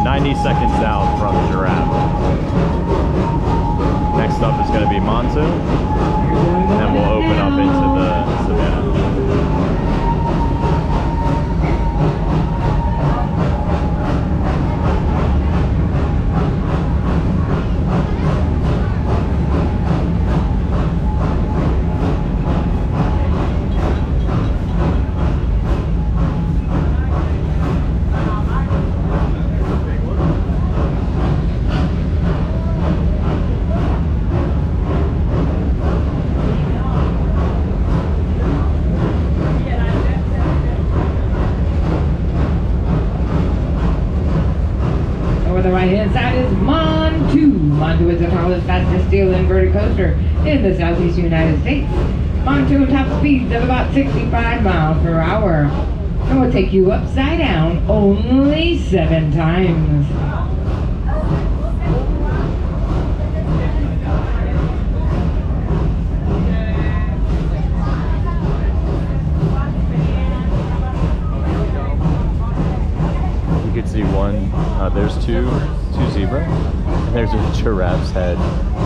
[SPEAKER 1] 90 seconds out from Giraffe. Next up is going to be Montu, and we'll open up into the savannah.
[SPEAKER 2] Inside is Montu. Montu is the tallest, fastest steel inverted coaster in the southeast United States. Montu top speeds of about 65 miles per hour. And will take you upside down only 7 times.
[SPEAKER 1] You could see one, there's two zebra, and there's a giraffe's head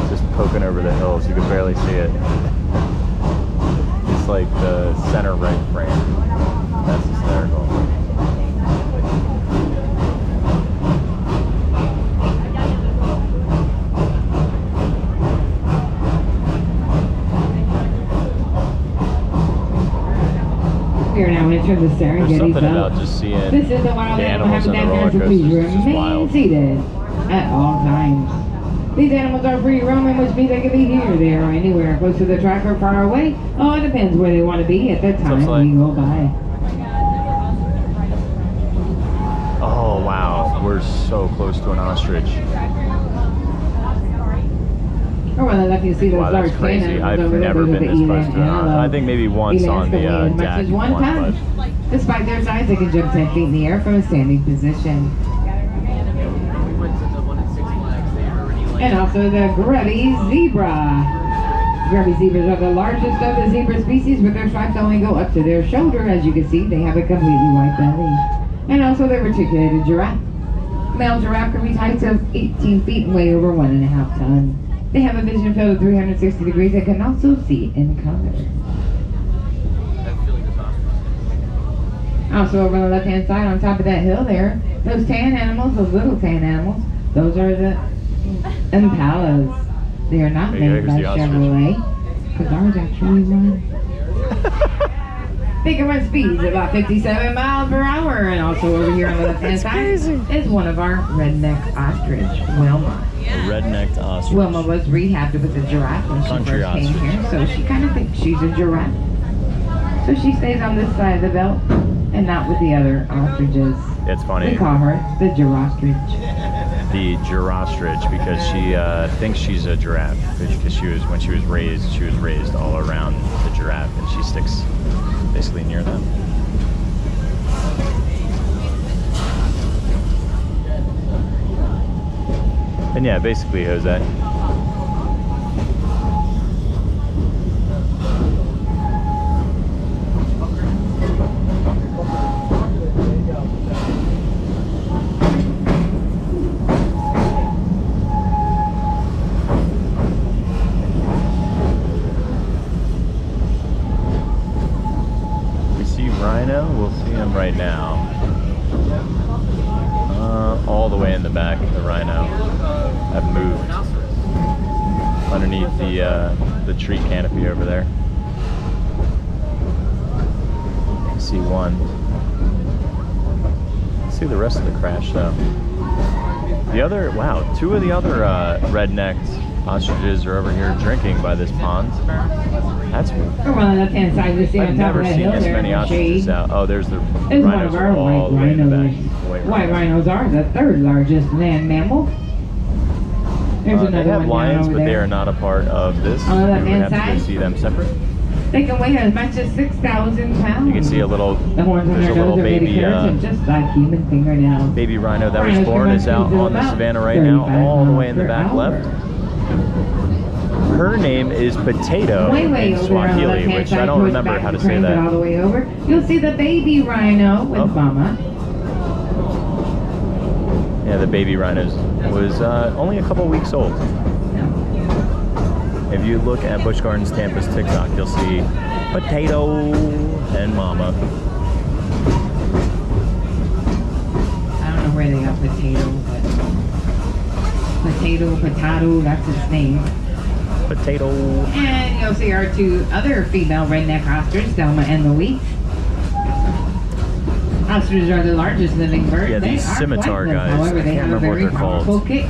[SPEAKER 1] just poking over the hills. You can barely see it. It's like the center right frame. That's hysterical.
[SPEAKER 3] now enter the
[SPEAKER 1] There's
[SPEAKER 3] Serengeti
[SPEAKER 1] something
[SPEAKER 3] Belt.
[SPEAKER 1] about just seeing
[SPEAKER 3] This is the wild
[SPEAKER 1] the
[SPEAKER 3] animal
[SPEAKER 1] animals on the
[SPEAKER 3] habitat
[SPEAKER 1] roller
[SPEAKER 3] guide, so please
[SPEAKER 1] coasters. It's just
[SPEAKER 3] remain
[SPEAKER 1] wild.
[SPEAKER 3] seated at all times. These animals are free roaming, which means they can be here, there, or anywhere, close to the track or far away. Oh, it depends where they want to be at the time we go by.
[SPEAKER 1] Oh wow, we're so close to an ostrich.
[SPEAKER 3] Or on the left, you see those
[SPEAKER 1] Wow,
[SPEAKER 3] large
[SPEAKER 1] that's crazy.
[SPEAKER 3] tan
[SPEAKER 1] I've
[SPEAKER 3] animals over there.
[SPEAKER 1] never
[SPEAKER 3] Those are
[SPEAKER 1] been
[SPEAKER 3] the
[SPEAKER 1] this close to an ostrich. I think maybe once on the
[SPEAKER 3] as much
[SPEAKER 1] deck
[SPEAKER 3] as 1
[SPEAKER 1] once,
[SPEAKER 3] ton.
[SPEAKER 1] but
[SPEAKER 3] Despite their size, they can jump 10 feet in the air from a standing position.
[SPEAKER 5] We went to the one at Six Flags. They already like.
[SPEAKER 3] And also the grubby zebra. Grubby zebras are the largest of the zebra species, but their stripes only go up to their shoulder. As you can see, they have a completely white belly. And also the reticulated giraffe. Male giraffe can reach heights of 18 feet and weigh over 1.5 tons. They have a vision field of 360 degrees and can also see in color.
[SPEAKER 5] That feeling is awesome.
[SPEAKER 3] Also over on the left-hand side, on top of that hill there, those tan animals, those little tan animals, those are the impalas. They are not
[SPEAKER 1] There you
[SPEAKER 3] made
[SPEAKER 1] go,
[SPEAKER 3] by
[SPEAKER 1] here's the ostrich.
[SPEAKER 3] Chevrolet, because ours actually run. They can run speeds about 57 miles per hour, and also over here on the left-hand side is one of our redneck ostrich, Wilma.
[SPEAKER 1] red-necked ostrich.
[SPEAKER 3] Wilma was rehabbed with a giraffe when she
[SPEAKER 1] Country
[SPEAKER 3] first came
[SPEAKER 1] ostrich.
[SPEAKER 3] here, so she kind of thinks she's a giraffe. So she stays on this side of the belt and not with the other ostriches.
[SPEAKER 1] It's
[SPEAKER 3] We
[SPEAKER 1] funny,
[SPEAKER 3] call her the giraostrich.
[SPEAKER 1] the giraostrich, because she thinks she's a giraffe, because when she was raised all around the giraffe, and she sticks basically near them. And yeah, basically, Jose. We see Rhino. We'll see him right now. All the way in the back, the Rhino have moved underneath the tree canopy over there. I see one. Let's see the rest of the crash though. The other, wow, two of the other red-necked ostriches are over here drinking by this pond. That's
[SPEAKER 3] Over on the left-hand side, you see on
[SPEAKER 1] I've
[SPEAKER 3] top
[SPEAKER 1] never
[SPEAKER 3] of that
[SPEAKER 1] seen
[SPEAKER 3] hill
[SPEAKER 1] this
[SPEAKER 3] there
[SPEAKER 1] many
[SPEAKER 3] in the
[SPEAKER 1] ostriches
[SPEAKER 3] shade.
[SPEAKER 1] out. Oh, there's the
[SPEAKER 3] Is one
[SPEAKER 1] rhinos
[SPEAKER 3] of our
[SPEAKER 1] all
[SPEAKER 3] white
[SPEAKER 1] the way in the
[SPEAKER 3] rhinos.
[SPEAKER 1] back.
[SPEAKER 3] White rhinos are the third largest land mammal. There's
[SPEAKER 1] They
[SPEAKER 3] another
[SPEAKER 1] have
[SPEAKER 3] one
[SPEAKER 1] lions,
[SPEAKER 3] down over
[SPEAKER 1] but they
[SPEAKER 3] there.
[SPEAKER 1] are not a part of this.
[SPEAKER 3] On the
[SPEAKER 1] We would
[SPEAKER 3] left-hand
[SPEAKER 1] have to
[SPEAKER 3] side?
[SPEAKER 1] go see them separate.
[SPEAKER 3] They can weigh as much as 6,000 pounds.
[SPEAKER 1] You can see a little.
[SPEAKER 3] The horns on
[SPEAKER 1] There's
[SPEAKER 3] their
[SPEAKER 1] a little
[SPEAKER 3] nose are made of
[SPEAKER 1] baby.
[SPEAKER 3] keratin, just like human fingernails.
[SPEAKER 1] Baby rhino that was
[SPEAKER 3] Rhinos can
[SPEAKER 1] born
[SPEAKER 3] run
[SPEAKER 1] is out
[SPEAKER 3] speeds of
[SPEAKER 1] on the
[SPEAKER 3] about
[SPEAKER 1] savannah right now,
[SPEAKER 3] 35
[SPEAKER 1] all the way in the
[SPEAKER 3] miles
[SPEAKER 1] back
[SPEAKER 3] per
[SPEAKER 1] left.
[SPEAKER 3] hour.
[SPEAKER 1] Her name is Potato
[SPEAKER 3] Way
[SPEAKER 1] in
[SPEAKER 3] over there on the
[SPEAKER 1] Swahili,
[SPEAKER 3] left-hand
[SPEAKER 1] which
[SPEAKER 3] side,
[SPEAKER 1] I don't
[SPEAKER 3] towards
[SPEAKER 1] remember
[SPEAKER 3] back
[SPEAKER 1] how to
[SPEAKER 3] of
[SPEAKER 1] say
[SPEAKER 3] transit all
[SPEAKER 1] that.
[SPEAKER 3] the way over. You'll see the baby rhino with
[SPEAKER 1] Oh.
[SPEAKER 3] mama.
[SPEAKER 1] Yeah, the baby rhino was only a couple weeks old. If you look at Busch Gardens Tampa's TikTok, you'll see Potato and Mama.
[SPEAKER 3] I don't know where they got potato, but potato, that's its name.
[SPEAKER 1] Potato.
[SPEAKER 3] And you'll see our two other female redneck ostriches, Thelma and Louise. Ostriches are the largest living birds.
[SPEAKER 1] Yeah,
[SPEAKER 3] They
[SPEAKER 1] these
[SPEAKER 3] are
[SPEAKER 1] scimitar
[SPEAKER 3] flightless.
[SPEAKER 1] guys,
[SPEAKER 3] However,
[SPEAKER 1] I
[SPEAKER 3] they
[SPEAKER 1] can't
[SPEAKER 3] have a
[SPEAKER 1] remember what
[SPEAKER 3] very
[SPEAKER 1] they're called.
[SPEAKER 3] powerful kick.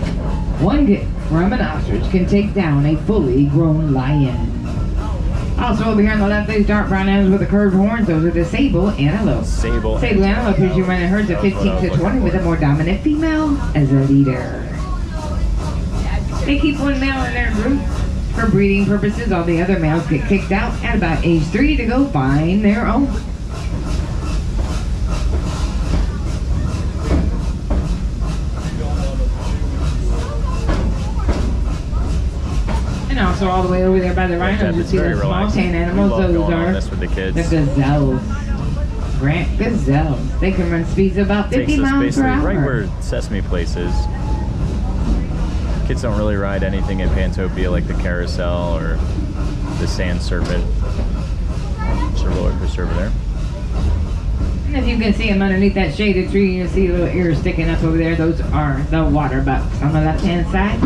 [SPEAKER 3] One kick from an ostrich can take down a fully grown lion. Also over here on the left, these dark brown animals with the curved horns. Those are the sable antelope.
[SPEAKER 1] Sable.
[SPEAKER 3] Sable antelope usually run in herds of 15 to 20 with a more dominant female as a leader. They keep one male in their group. For breeding purposes, all the other males get kicked out at about age 3 to go find their own. And also all the way over there by the rhinos, you
[SPEAKER 1] It's
[SPEAKER 3] see
[SPEAKER 1] very
[SPEAKER 3] those small
[SPEAKER 1] relaxing.
[SPEAKER 3] tan
[SPEAKER 1] We
[SPEAKER 3] animals.
[SPEAKER 1] love
[SPEAKER 3] Those
[SPEAKER 1] going on
[SPEAKER 3] are
[SPEAKER 1] this with the kids.
[SPEAKER 3] the gazelles. Grant gazelles. They can run speeds of about 50
[SPEAKER 1] Takes us
[SPEAKER 3] miles per
[SPEAKER 1] basically
[SPEAKER 3] hour.
[SPEAKER 1] right where Sesame Place is. Kids don't really ride anything at Pantopia like the carousel or the sand serpent. It's a roller coaster over there.
[SPEAKER 3] And if you can see them underneath that shaded tree, you see little ears sticking up over there. Those are the water bucks on the left-hand side.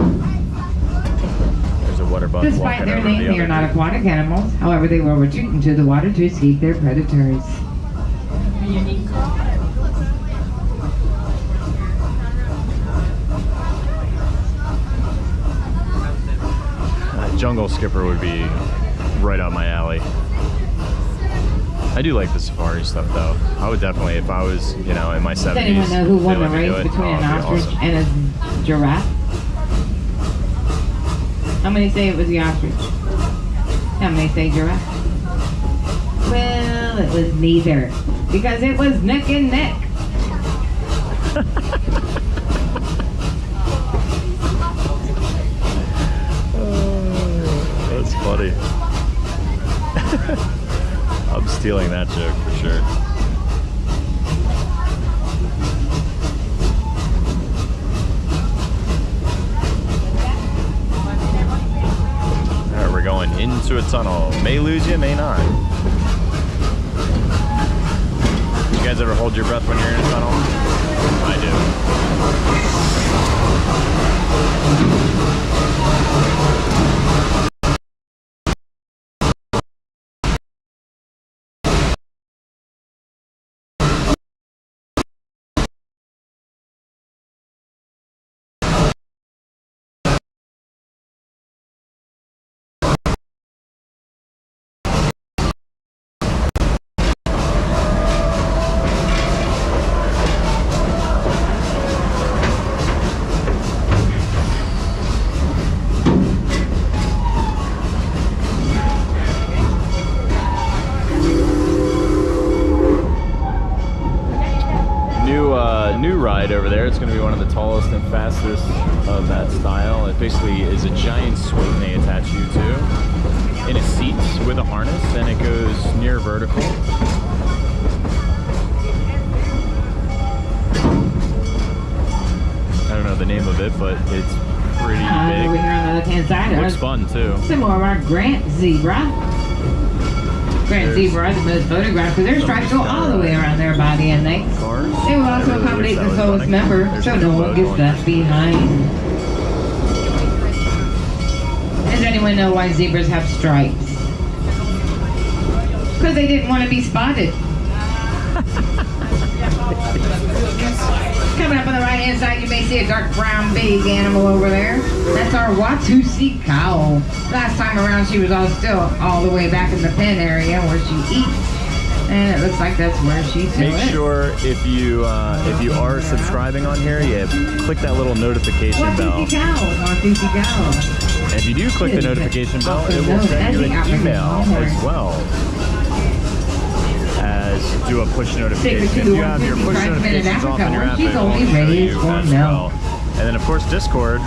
[SPEAKER 1] There's a water buck
[SPEAKER 3] Despite
[SPEAKER 1] walking
[SPEAKER 3] their
[SPEAKER 1] over
[SPEAKER 3] name,
[SPEAKER 1] the
[SPEAKER 3] they are
[SPEAKER 1] other
[SPEAKER 3] not
[SPEAKER 1] group.
[SPEAKER 3] aquatic animals. However, they will retreat into the water to escape their predators.
[SPEAKER 1] Jungle Skipper would be right on my alley. I do like the safari stuff though. I would definitely, if I was, you know, in my 70s.
[SPEAKER 3] Does anyone know who won the
[SPEAKER 1] be able to do
[SPEAKER 3] race
[SPEAKER 1] it.
[SPEAKER 3] between
[SPEAKER 1] Oh,
[SPEAKER 3] an
[SPEAKER 1] it'd be
[SPEAKER 3] ostrich
[SPEAKER 1] awesome.
[SPEAKER 3] and a giraffe? How many say it was the ostrich? How many say giraffe? Well, it was neither, because it was neck and neck.
[SPEAKER 1] That's funny. I'm stealing that joke for sure. All right, we're going into a tunnel. May lose you, may not. You guys ever hold your breath when you're in a tunnel? I new ride over there. It's going to be one of the tallest and fastest of that style. It basically is a giant swing they attach you to in a seat with a harness, and it goes near vertical. I don't know the name of it, but it's pretty big.
[SPEAKER 3] Over here on the left-hand side,
[SPEAKER 1] Looks fun too.
[SPEAKER 3] some more of our Grant Zebra. Grant Zebra are the most photographed because their stripes go all the way around their body and legs.
[SPEAKER 1] Cars.
[SPEAKER 3] They will also accommodate the soloist member, so no one gets left behind. Does anyone know why zebras have stripes? Because they didn't want to be spotted. Coming up on the right-hand side, you may see a dark brown big animal over there. That's our Watusi cow. Last time around, she was still all the way back in the pen area where she eats. And it looks like that's where she still
[SPEAKER 1] Make
[SPEAKER 3] is.
[SPEAKER 1] sure if you are subscribing on here, you click that little notification bell.
[SPEAKER 3] Watusi cow. Watusi cow.
[SPEAKER 1] And if you do click the notification bell, it will send you an email as well as do a push notification. If you have your push notifications off in your app, it will show you as well. And then of course Discord,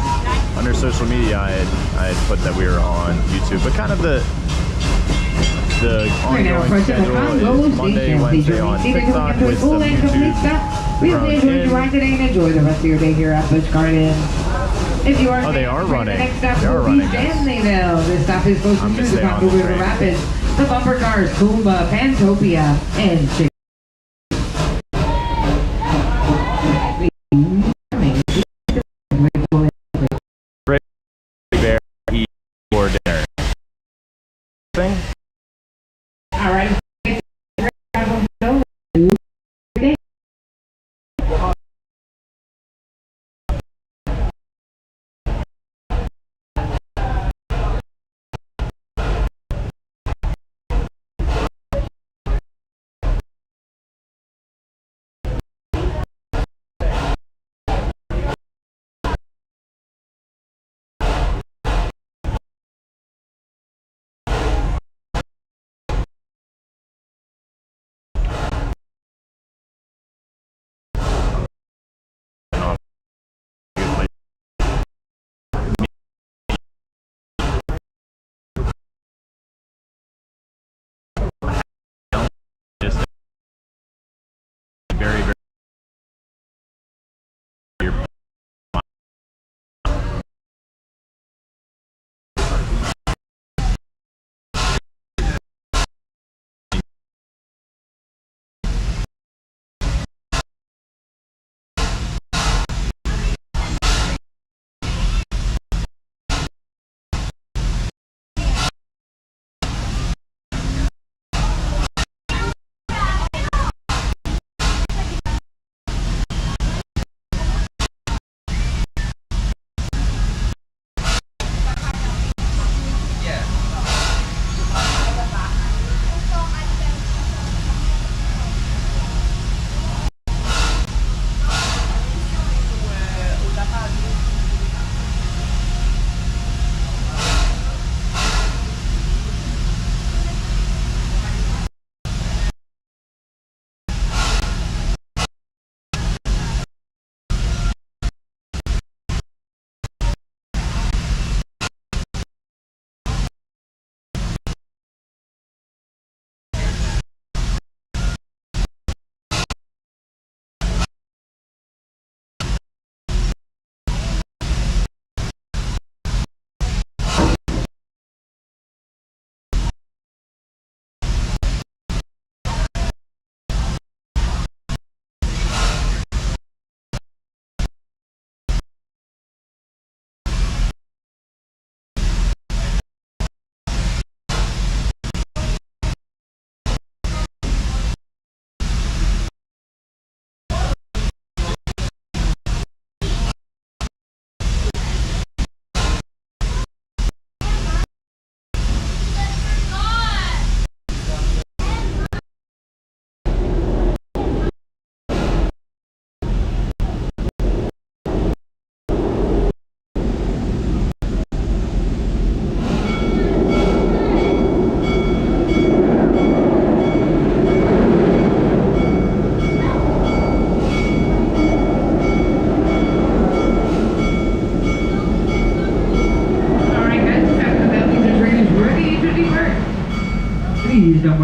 [SPEAKER 1] under social media, I had put that we were on YouTube, but kind of the ongoing schedule is Monday, Wednesday on TikTok with some YouTube.
[SPEAKER 3] We hope you enjoyed your ride today and enjoy the rest of your day here at Busch Gardens. If you are
[SPEAKER 1] they are running.
[SPEAKER 3] The next stop
[SPEAKER 1] They are
[SPEAKER 3] will be
[SPEAKER 1] running, guys.
[SPEAKER 3] Stanleyville. This stop is close to
[SPEAKER 1] I'm gonna
[SPEAKER 3] the
[SPEAKER 1] stay on
[SPEAKER 3] Congo
[SPEAKER 1] the
[SPEAKER 3] River
[SPEAKER 1] train.
[SPEAKER 3] Rapids, the bumper cars, Kumba, Pantopia, and Chick.
[SPEAKER 1] Bear eat for dinner. Thing?
[SPEAKER 3] All right.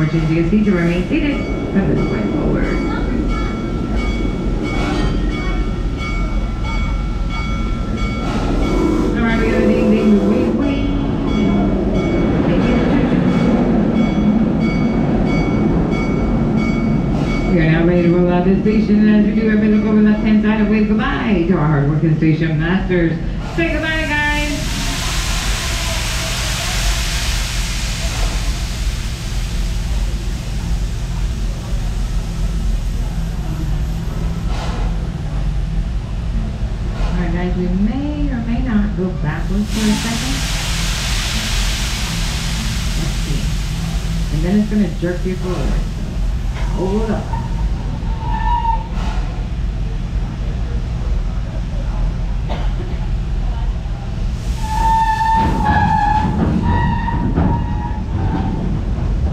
[SPEAKER 3] more change you can see to remain seated from this point forward. Alright, we got a ding ding wing wing. We are now ready to roll out this station, and as we do, everybody look over the left hand side and wave goodbye to our hard-working station masters. Say goodbye, guys! Alright guys, we may or may not go backwards for a second. Let's see. And then it's going to jerk you forward. Hold up.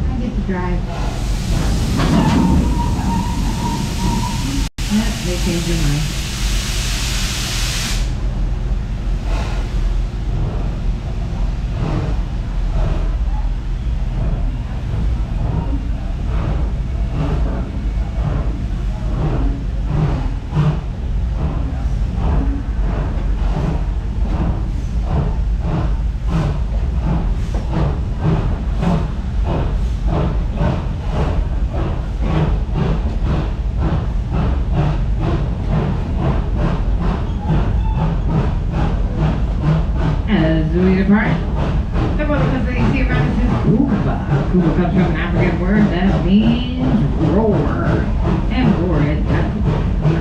[SPEAKER 3] I get to drive. Yep, they changed their mind. As we depart, the roller coaster you see around us is Kuba. Kuba comes from an African word that means roar. And roar is that.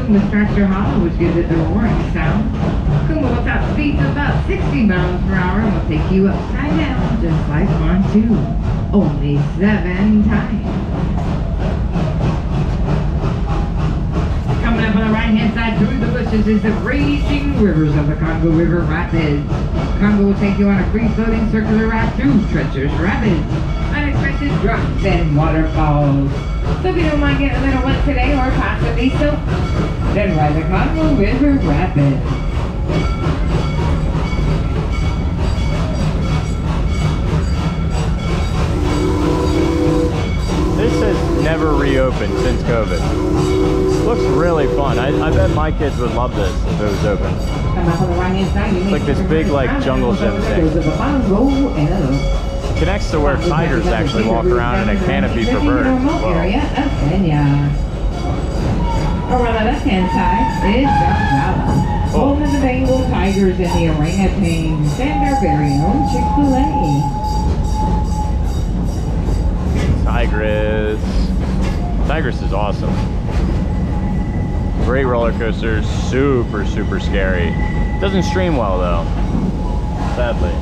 [SPEAKER 3] Kuba strikes your hollow, which gives it the roaring sound. Kuba will top speeds of about 60 miles per hour and will take you upside down, just like Montu. Only 7 times. Coming up on the right-hand side through the bushes is the raging rivers of the Congo River Rapids. Congo will take you on a free-floating circular ride through treacherous rapids, unexpected drops, and waterfalls. So if you don't mind getting a little wet today or possibly soaked, then ride the Congo River Rapids.
[SPEAKER 1] This has never reopened since COVID. Looks really fun. I bet my kids would love this if it was open. It's like this big jungle gym thing. Connects to where tigers actually walk around in a canopy for birds as well.
[SPEAKER 3] Over on the left-hand side is Donzala, home of the Bengal tigers and the orangutans and our very own Chick-fil-A.
[SPEAKER 1] Tigress. Tigress is awesome. Great roller coaster, super, super scary. Doesn't stream well though, sadly.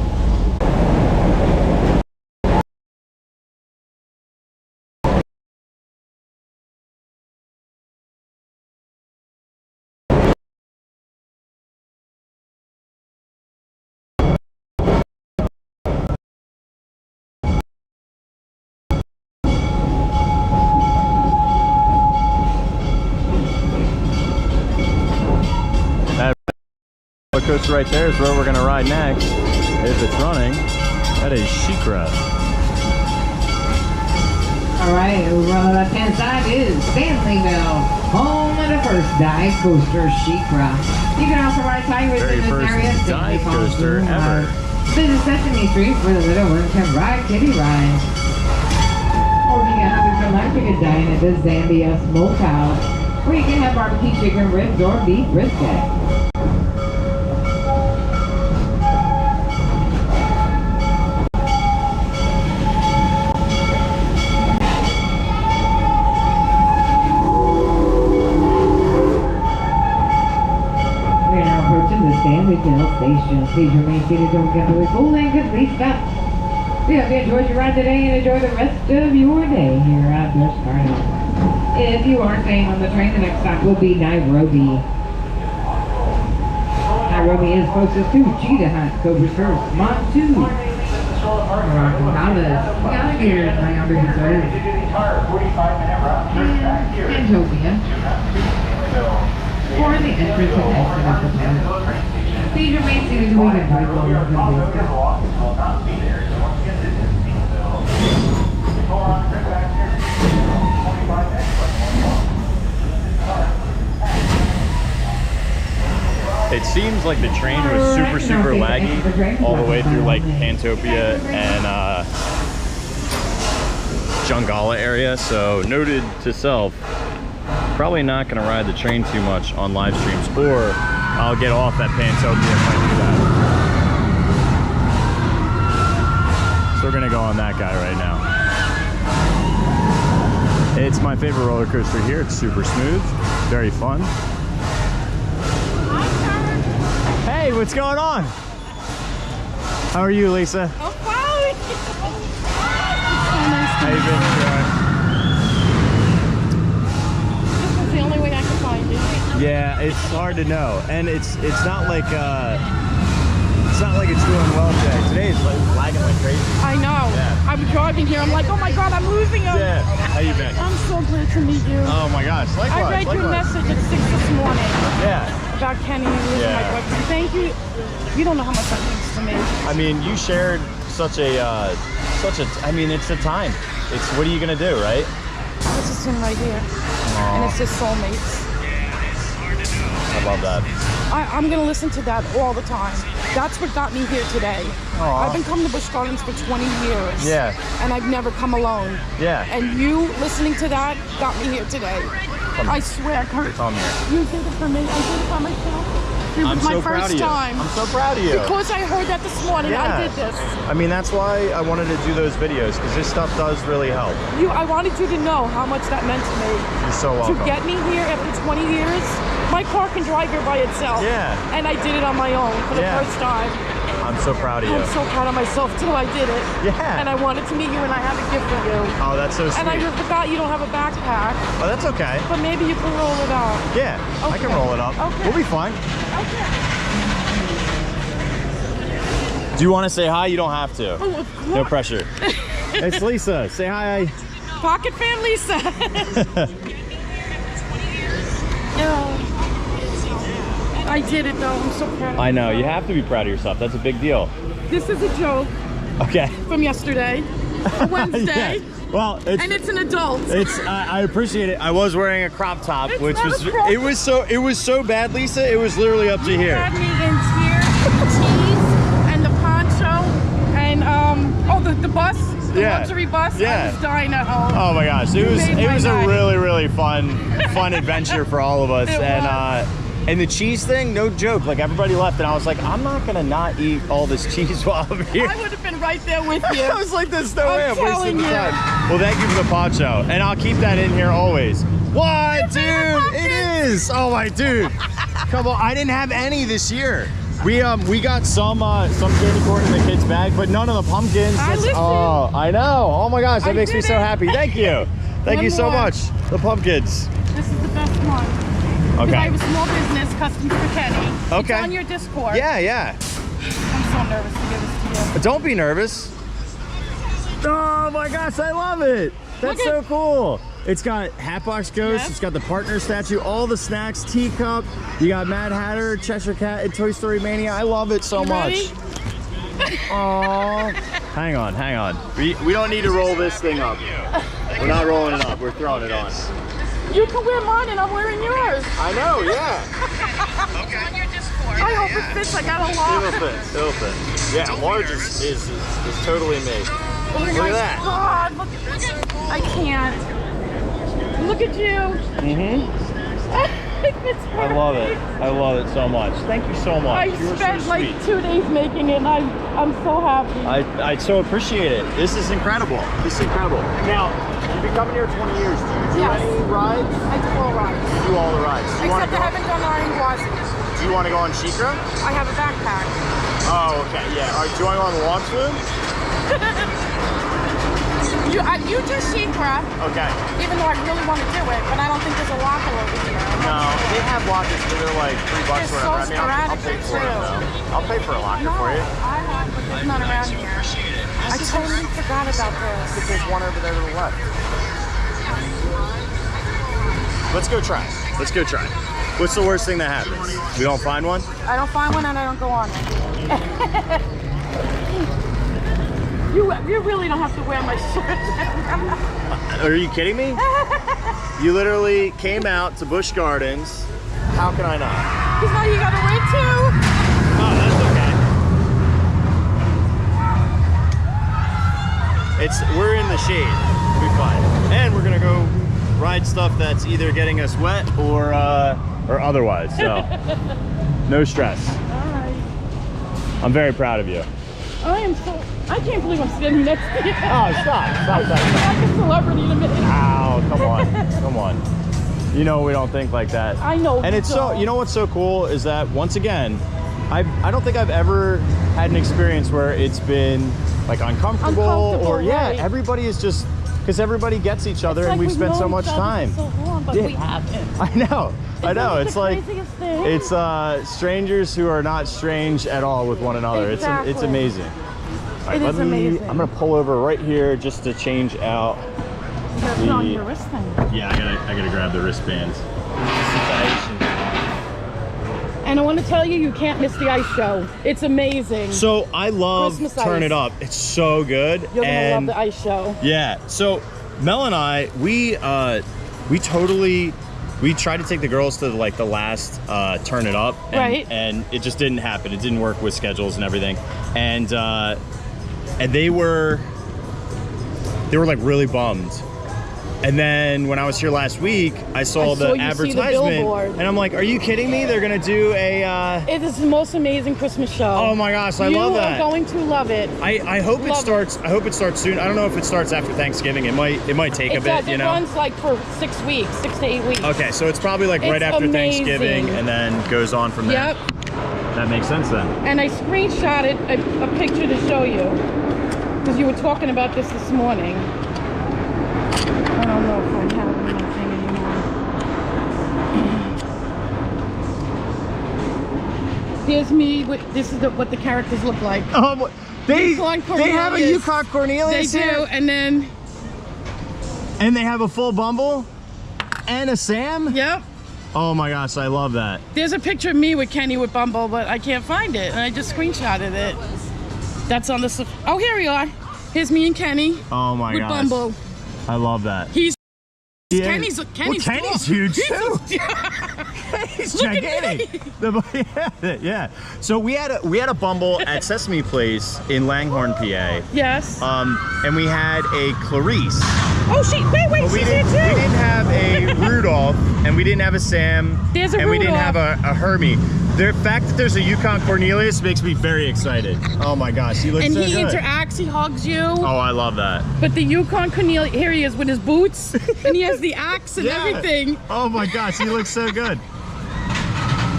[SPEAKER 1] Roller coaster right there is where we're going to ride next. If it's running, that is Cheetah.
[SPEAKER 3] Alright, over on the left-hand side is Stanleyville, home of the first dive coaster, Cheetah. You can also ride tigers in this area.
[SPEAKER 1] Dive coaster ever.
[SPEAKER 3] Visit Sesame Street where the little ones can ride kiddie rides. Or you can have some lunch, you can dine at the Zambia Smokehouse, where you can have barbecue chicken ribs or beef brisket. Stanleyville Station. Please remain seated, don't get really full and complete stop. We hope you enjoyed your ride today and enjoy the rest of your day here at Busch Carnival. If you are staying on the train, the next stop will be Nairobi. Nairobi is closest to Cheetah Hunt, Cobra's first, Montu, Rock'n'Dollars, Alligators, Miami Reserve, and Topia. Or the entrance and exit of the park. Please remain seated so we can enjoy the roller coaster.
[SPEAKER 1] It seems like the train was super laggy all the way through like Pantopia and Jungala area, so noted to self, probably not gonna ride the train too much on live streams, or I'll get off at Pantopia if I do that. So we're gonna go on that guy right now. It's my favorite roller coaster here. It's super smooth, very fun. Hey, what's going on? How are you, Lisa?
[SPEAKER 6] I'm fine.
[SPEAKER 1] How you been,
[SPEAKER 6] This is the only way I can find it.
[SPEAKER 1] Yeah, it's hard to know, and it's not like it's doing well today. Today is like lagging like crazy.
[SPEAKER 6] I know.
[SPEAKER 1] Yeah.
[SPEAKER 6] I'm driving here. I'm like, oh my god, I'm losing him.
[SPEAKER 1] Yeah. How you been?
[SPEAKER 6] I'm so glad to meet you.
[SPEAKER 1] Oh my gosh. Likewise.
[SPEAKER 6] I read your message at 6 this morning.
[SPEAKER 1] Yeah.
[SPEAKER 6] About Kenny and losing my boyfriend. Thank you. You don't know how much that means to me.
[SPEAKER 1] I mean, you shared such a, I mean, it's a time. It's, what are you gonna do, right?
[SPEAKER 6] This is him right here.
[SPEAKER 1] Aww.
[SPEAKER 6] And it's his soulmates.
[SPEAKER 1] I love that.
[SPEAKER 6] I'm gonna listen to that all the time. That's what got me here today.
[SPEAKER 1] Aww.
[SPEAKER 6] I've been coming to Busch Gardens for 20 years.
[SPEAKER 1] Yeah.
[SPEAKER 6] And I've never come alone.
[SPEAKER 1] Yeah.
[SPEAKER 6] And you listening to that got me here today. I swear, Kurt.
[SPEAKER 1] Come here.
[SPEAKER 6] You did it for me. I did it for myself. It was my first time.
[SPEAKER 1] I'm so proud of you.
[SPEAKER 6] Because I heard that this morning, I did this.
[SPEAKER 1] I mean, that's why I wanted to do those videos, because this stuff does really help.
[SPEAKER 6] I wanted you to know how much that meant to me.
[SPEAKER 1] You're so welcome.
[SPEAKER 6] To get me here after 20 years, my car can drive here by itself.
[SPEAKER 1] Yeah.
[SPEAKER 6] And I did it on my own for the first time.
[SPEAKER 1] I'm so proud of you.
[SPEAKER 6] I'm so proud of myself too. I did it.
[SPEAKER 1] Yeah.
[SPEAKER 6] And I wanted to meet you, and I have a gift for you.
[SPEAKER 1] Oh, that's so sweet.
[SPEAKER 6] And I forgot you don't have a backpack.
[SPEAKER 1] Oh, that's okay.
[SPEAKER 6] But maybe you can roll it up.
[SPEAKER 1] Yeah, I can roll it up.
[SPEAKER 6] Okay.
[SPEAKER 1] We'll be fine.
[SPEAKER 6] Okay.
[SPEAKER 1] Do you want to say hi? You don't have to.
[SPEAKER 6] Oh, of course.
[SPEAKER 1] No pressure. It's Lisa. Say hi.
[SPEAKER 6] Pocket fan Lisa. Yeah. I did it though. I'm so proud.
[SPEAKER 1] I know. You have to be proud of yourself. That's a big deal.
[SPEAKER 6] This is a joke
[SPEAKER 1] Okay.
[SPEAKER 6] from yesterday, a Wednesday.
[SPEAKER 1] Yeah. Well,
[SPEAKER 6] it's an adult.
[SPEAKER 1] It's I appreciate it. I was wearing a crop top,
[SPEAKER 6] It's
[SPEAKER 1] which
[SPEAKER 6] not
[SPEAKER 1] was
[SPEAKER 6] a crop
[SPEAKER 1] it was so bad, Lisa. It was literally up to
[SPEAKER 6] You
[SPEAKER 1] here.
[SPEAKER 6] had me in tears, and the poncho, and the bus, the luxury bus.
[SPEAKER 1] Yeah.
[SPEAKER 6] I was dying at home.
[SPEAKER 1] Oh my gosh, it was
[SPEAKER 6] made my
[SPEAKER 1] a
[SPEAKER 6] night.
[SPEAKER 1] really fun adventure for all of us.
[SPEAKER 6] It was.
[SPEAKER 1] And the cheese thing, no joke. Like, everybody left, and I was like, I'm not gonna not eat all this cheese while I'm here.
[SPEAKER 6] I would have been right there with you.
[SPEAKER 1] I was like, there's no way I'm wasting
[SPEAKER 6] telling
[SPEAKER 1] the
[SPEAKER 6] you.
[SPEAKER 1] time. Well, thank you for the poncho, and I'll keep that in here always. What, dude? It is. Oh my dude. Come on, I didn't have any this year. We got some candy corn in the kids' bag, but none of the pumpkins.
[SPEAKER 6] I listened.
[SPEAKER 1] Oh, I know. Oh my gosh, that
[SPEAKER 6] I
[SPEAKER 1] makes me
[SPEAKER 6] did
[SPEAKER 1] so
[SPEAKER 6] it.
[SPEAKER 1] happy. Thank you. Thank you so
[SPEAKER 6] more.
[SPEAKER 1] much. The pumpkins.
[SPEAKER 6] This is the best one.
[SPEAKER 1] Okay.
[SPEAKER 6] I have a small business, Customs for Kenny.
[SPEAKER 1] Okay.
[SPEAKER 6] It's on your Discord.
[SPEAKER 1] Yeah.
[SPEAKER 6] I'm so nervous to give this to you.
[SPEAKER 1] Don't be nervous. Oh my gosh, I love it. That's so cool. It's got Hatbox Ghost,
[SPEAKER 6] Yep.
[SPEAKER 1] It's got the partner statue, all the snacks, teacup. You got Mad Hatter, Cheshire Cat, and Toy Story Mania. I love it so
[SPEAKER 6] You
[SPEAKER 1] much.
[SPEAKER 6] ready?
[SPEAKER 1] Aww. Hang on. We don't need to roll this thing up. We're not rolling it up, we're throwing it on.
[SPEAKER 6] You can wear mine and I'm wearing yours.
[SPEAKER 1] I know, yeah.
[SPEAKER 6] I hope it fits. I got a lot.
[SPEAKER 1] It'll fit. Yeah, large is totally me.
[SPEAKER 6] Oh
[SPEAKER 1] Look
[SPEAKER 6] my
[SPEAKER 1] at that.
[SPEAKER 6] God, look at I can't. Look at you. It fits
[SPEAKER 1] I love it. I love it so much. Thank you so much.
[SPEAKER 6] I
[SPEAKER 1] You're
[SPEAKER 6] spent
[SPEAKER 1] so
[SPEAKER 6] like
[SPEAKER 1] sweet.
[SPEAKER 6] 2 days making it and I'm so happy.
[SPEAKER 1] I so appreciate it. This is incredible. Now, you've been coming here 20 years. Do you do
[SPEAKER 6] Yes.
[SPEAKER 1] any rides?
[SPEAKER 6] I do all rides.
[SPEAKER 1] You do all the rides. Do you want
[SPEAKER 6] Except
[SPEAKER 1] to
[SPEAKER 6] I haven't done Iron Gwazi.
[SPEAKER 1] Do you want to go on Sheikra?
[SPEAKER 6] I have a backpack.
[SPEAKER 1] Oh, okay. Yeah. All right. Do you want to go on the launch swoon?
[SPEAKER 6] You do Sheikra,
[SPEAKER 1] Okay.
[SPEAKER 6] even though I really want to do it, but I don't think there's a locker over here.
[SPEAKER 1] No, they have lockers, but they're like $3 or
[SPEAKER 6] It's so
[SPEAKER 1] whatever. I mean, I'll pay for it
[SPEAKER 6] sporadic,
[SPEAKER 1] though. I'll pay for a locker
[SPEAKER 6] No,
[SPEAKER 1] for you.
[SPEAKER 6] I have, but there's none around here. I totally forgot about this.
[SPEAKER 1] There's one over there to the left. Let's go try. What's the worst thing that happens? We don't find one?
[SPEAKER 6] I don't find one and I don't go on it. You really don't have to wear my shirt.
[SPEAKER 1] Are you kidding me? You literally came out to Busch Gardens. How can I not?
[SPEAKER 6] Because now you gotta wear too.
[SPEAKER 1] Oh, that's okay. We're in the shade. We'll be fine. And we're gonna go ride stuff that's either getting us wet or otherwise. So no stress.
[SPEAKER 6] All right.
[SPEAKER 1] I'm very proud of you.
[SPEAKER 6] I can't believe I'm standing next to you.
[SPEAKER 1] Oh, stop.
[SPEAKER 6] I'm like a celebrity in a minute.
[SPEAKER 1] Ow, come on. You know we don't think like that.
[SPEAKER 6] I know.
[SPEAKER 1] And it's so, you know what's so cool is that once again, I don't think I've ever had an experience where it's been like uncomfortable or
[SPEAKER 6] right.
[SPEAKER 1] everybody is just, because everybody gets each other,
[SPEAKER 6] It's
[SPEAKER 1] and
[SPEAKER 6] like
[SPEAKER 1] we've spent so
[SPEAKER 6] known
[SPEAKER 1] much
[SPEAKER 6] each other
[SPEAKER 1] time.
[SPEAKER 6] for so long, but
[SPEAKER 1] Yeah.
[SPEAKER 6] we haven't.
[SPEAKER 1] I know. It's
[SPEAKER 6] the
[SPEAKER 1] like,
[SPEAKER 6] craziest thing.
[SPEAKER 1] it's strangers who are not strange at all with one another.
[SPEAKER 6] Exactly.
[SPEAKER 1] It's amazing. All right,
[SPEAKER 6] It is amazing.
[SPEAKER 1] I'm gonna pull over right here just to change out.
[SPEAKER 6] You gotta put on your wrist thing.
[SPEAKER 1] Yeah, I gotta grab the wristbands.
[SPEAKER 6] And I want to tell you, you can't miss the ice show. It's amazing.
[SPEAKER 1] So I love
[SPEAKER 6] Christmas
[SPEAKER 1] Turn
[SPEAKER 6] ice.
[SPEAKER 1] It Up. It's so good.
[SPEAKER 6] You're gonna love
[SPEAKER 1] And
[SPEAKER 6] the ice show.
[SPEAKER 1] yeah, so Mel and I, we tried to take the girls to like the last Turn It Up, and,
[SPEAKER 6] Right.
[SPEAKER 1] and it just didn't happen. It didn't work with schedules and everything, and they were like really bummed. And then when I was here last week, I saw the
[SPEAKER 6] you see the
[SPEAKER 1] advertisement,
[SPEAKER 6] billboard.
[SPEAKER 1] and I'm like, "Are you kidding me? They're gonna do a."
[SPEAKER 6] It is the most amazing Christmas show.
[SPEAKER 1] Oh my gosh, I love that.
[SPEAKER 6] You are going to love it.
[SPEAKER 1] I hope it
[SPEAKER 6] Love
[SPEAKER 1] starts. I hope it starts soon. I don't know if it starts after Thanksgiving. It might take a bit, you
[SPEAKER 6] It
[SPEAKER 1] know.
[SPEAKER 6] runs like for 6 weeks, 6 to 8 weeks.
[SPEAKER 1] Okay, so it's probably like right
[SPEAKER 6] It's
[SPEAKER 1] after
[SPEAKER 6] amazing.
[SPEAKER 1] Thanksgiving, and then goes on from there.
[SPEAKER 6] Yep.
[SPEAKER 1] That makes sense then.
[SPEAKER 6] And I screenshotted a picture to show you because you were talking about this morning. I don't know if I have it in my thing anymore. Here's me. This is what the characters look like.
[SPEAKER 1] They
[SPEAKER 6] Yukon
[SPEAKER 1] have a
[SPEAKER 6] Cornelius.
[SPEAKER 1] Yukon Cornelius
[SPEAKER 6] They do,
[SPEAKER 1] here,
[SPEAKER 6] and then
[SPEAKER 1] and they have a full Bumble and a Sam.
[SPEAKER 6] yep.
[SPEAKER 1] Oh my gosh, I love that.
[SPEAKER 6] There's a picture of me with Kenny with Bumble, but I can't find it, and I just screenshotted it. That's on the. Oh, here we are. Here's me and Kenny.
[SPEAKER 1] Oh my
[SPEAKER 6] with
[SPEAKER 1] gosh,
[SPEAKER 6] Bumble.
[SPEAKER 1] I love that.
[SPEAKER 6] Kenny's
[SPEAKER 1] Kenny's
[SPEAKER 6] tall.
[SPEAKER 1] huge too. He's gigantic. Yeah. So we had a Bumble at Sesame Place in Langhorne, PA.
[SPEAKER 6] Yes.
[SPEAKER 1] And we had a Clarice.
[SPEAKER 6] Oh, wait,
[SPEAKER 1] But we
[SPEAKER 6] she's here
[SPEAKER 1] didn't
[SPEAKER 6] too.
[SPEAKER 1] have a Rudolph, and we didn't have a Sam,
[SPEAKER 6] There's a
[SPEAKER 1] and we didn't have
[SPEAKER 6] Rudolph.
[SPEAKER 1] a Hermie. The fact that there's a Yukon Cornelius makes me very excited. Oh my gosh, he looks
[SPEAKER 6] And
[SPEAKER 1] so
[SPEAKER 6] he
[SPEAKER 1] good.
[SPEAKER 6] interacts, he hugs you.
[SPEAKER 1] Oh, I love that.
[SPEAKER 6] But the Yukon Cornelius, here he is with his boots, and he has the axe and
[SPEAKER 1] Yeah.
[SPEAKER 6] everything.
[SPEAKER 1] Oh my gosh, he looks so good.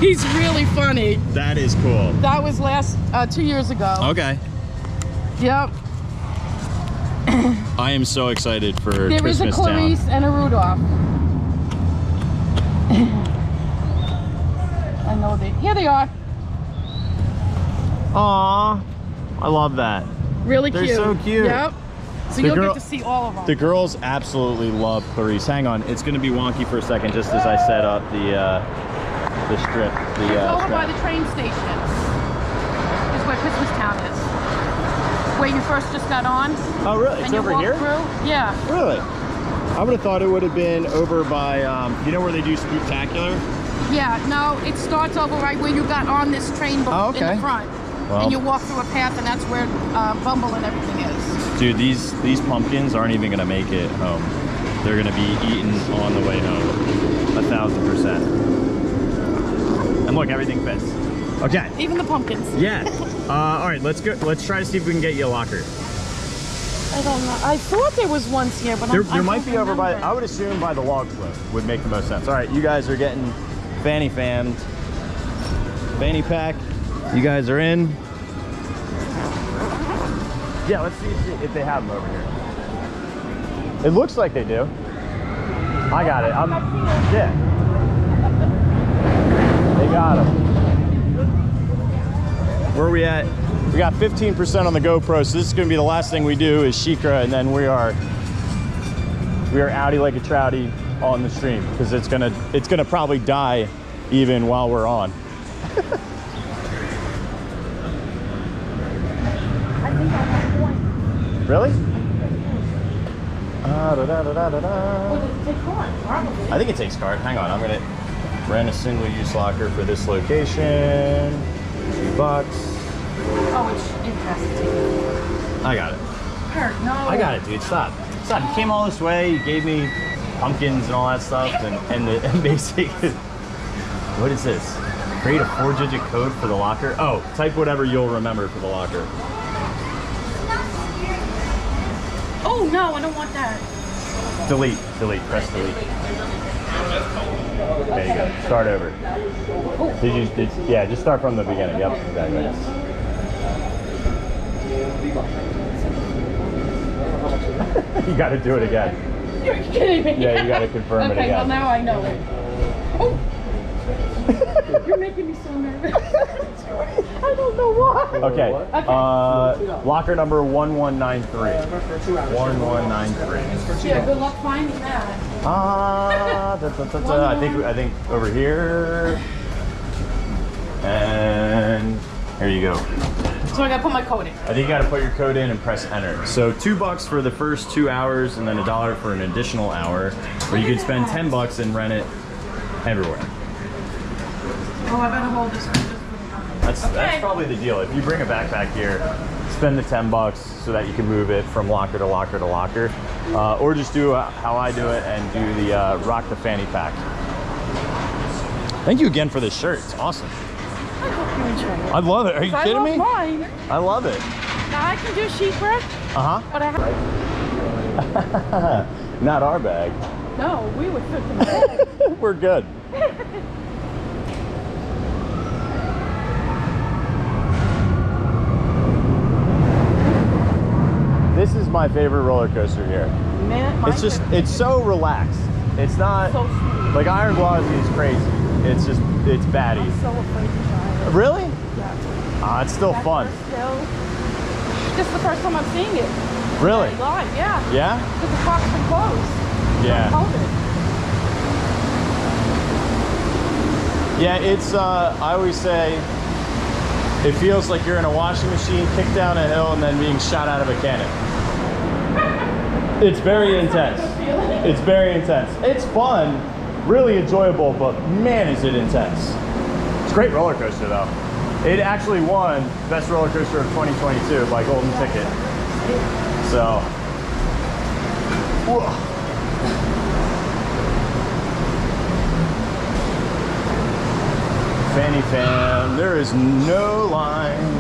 [SPEAKER 6] He's really funny.
[SPEAKER 1] That is cool.
[SPEAKER 6] That was 2 years ago.
[SPEAKER 1] Okay.
[SPEAKER 6] Yep.
[SPEAKER 1] I am so excited for
[SPEAKER 6] There is a
[SPEAKER 1] Christmas
[SPEAKER 6] Clarice
[SPEAKER 1] Town.
[SPEAKER 6] and a Rudolph. I know here they are.
[SPEAKER 1] Aw, I love that.
[SPEAKER 6] Really
[SPEAKER 1] They're
[SPEAKER 6] cute.
[SPEAKER 1] so cute.
[SPEAKER 6] Yep. So
[SPEAKER 1] The
[SPEAKER 6] you'll
[SPEAKER 1] girl-
[SPEAKER 6] get to see all of them.
[SPEAKER 1] The girls absolutely love Clarice. Hang on, it's gonna be wonky for a second just as I set up the strip.
[SPEAKER 6] It's over by the train station. Is where Christmas Town is. Where you first just got on.
[SPEAKER 1] Oh really?
[SPEAKER 6] And
[SPEAKER 1] It's
[SPEAKER 6] you
[SPEAKER 1] over
[SPEAKER 6] walk
[SPEAKER 1] here?
[SPEAKER 6] through. Yeah.
[SPEAKER 1] Really? I would have thought it would have been over by, you know where they do Spooktacular?
[SPEAKER 6] Yeah. No, it starts over right where you got on this train
[SPEAKER 1] Oh,
[SPEAKER 6] in
[SPEAKER 1] okay.
[SPEAKER 6] the front.
[SPEAKER 1] Well-
[SPEAKER 6] And you walk through a path, and that's where Bumble and everything is.
[SPEAKER 1] Dude, these pumpkins aren't even gonna make it home. They're gonna be eaten on the way home. 1,000%. And look, everything fits. Okay.
[SPEAKER 6] Even the pumpkins.
[SPEAKER 1] Yeah. All right, let's go. Let's try to see if we can get you a locker.
[SPEAKER 6] I don't know. I thought there was ones here, but
[SPEAKER 1] There
[SPEAKER 6] I
[SPEAKER 1] might
[SPEAKER 6] don't
[SPEAKER 1] be over by,
[SPEAKER 6] remember.
[SPEAKER 1] I would assume by the log float would make the most sense. All right, you guys are getting fanny fammed. Fanny pack. You guys are in. Yeah, let's see if they have them over here. It looks like they do. I got it. Yeah. They got them. Where are we at? We got 15% on the GoPro, so this is going to be the last thing we do is Shikra, and then we are outie like a trouty on the stream because it's gonna probably die even while we're on. Really?
[SPEAKER 6] What does it take card? Probably.
[SPEAKER 1] I think it takes card. Hang on, I'm gonna rent a single-use locker for this location. $2.
[SPEAKER 6] Oh, it has to take.
[SPEAKER 1] I got it.
[SPEAKER 6] Kurt, no.
[SPEAKER 1] I got it, dude. Stop. Stop. You came all this way. You gave me pumpkins and all that stuff, and the basic. What is this? Create a 4-digit code for the locker. Oh, type whatever you'll remember for the locker.
[SPEAKER 6] Oh no, I don't want that.
[SPEAKER 1] Delete. Press delete. There you go. Start over. Yeah, just start from the beginning. Yep, exactly. You got to do it again.
[SPEAKER 6] You're kidding me.
[SPEAKER 1] Yeah, you got to confirm it again.
[SPEAKER 6] Okay, well now I know it. Oh. You're making me so nervous. I don't know why.
[SPEAKER 1] Okay. Locker number 1193. 1193.
[SPEAKER 6] Yeah, good luck finding that.
[SPEAKER 1] I think over here. And here you go.
[SPEAKER 6] So I gotta put my code in.
[SPEAKER 1] I think you gotta put your code in and press enter. So $2 for the first 2 hours, and then $1 for an additional hour, where you can spend $10 and rent it everywhere.
[SPEAKER 6] Oh, I better hold this one.
[SPEAKER 1] That's probably the deal. If you bring a backpack here, spend the $10 so that you can move it from locker to locker to locker, or just do how I do it and do the rock the fanny pack. Thank you again for this shirt. It's awesome.
[SPEAKER 6] I hope you enjoy it.
[SPEAKER 1] I love it. Are you kidding me?
[SPEAKER 6] Mine.
[SPEAKER 1] I love it.
[SPEAKER 6] Now I can do sheepwork. But I have.
[SPEAKER 1] Not our bag.
[SPEAKER 6] No, we would fit them bag.
[SPEAKER 1] We're good. This is my favorite roller coaster here.
[SPEAKER 6] Man,
[SPEAKER 1] It's so relaxed. It's not
[SPEAKER 6] so sweet.
[SPEAKER 1] like Iron Gauzy is crazy. It's batty.
[SPEAKER 6] I'm so afraid to try it.
[SPEAKER 1] Really?
[SPEAKER 6] Yeah.
[SPEAKER 1] It's still fun.
[SPEAKER 6] This is the first time I'm seeing it.
[SPEAKER 1] Really?
[SPEAKER 6] Live, yeah.
[SPEAKER 1] Yeah?
[SPEAKER 6] Because the park's been closed.
[SPEAKER 1] Yeah.
[SPEAKER 6] COVID.
[SPEAKER 1] Yeah, it's, I always say, it feels like you're in a washing machine, kicked down a hill, and then being shot out of a cannon. It's very intense. It's very intense. It's fun, really enjoyable, but man, is it intense. It's a great roller coaster, though. It actually won Best Roller Coaster of 2022 by Golden Ticket. So, whoa. Fanny fam, there is no line.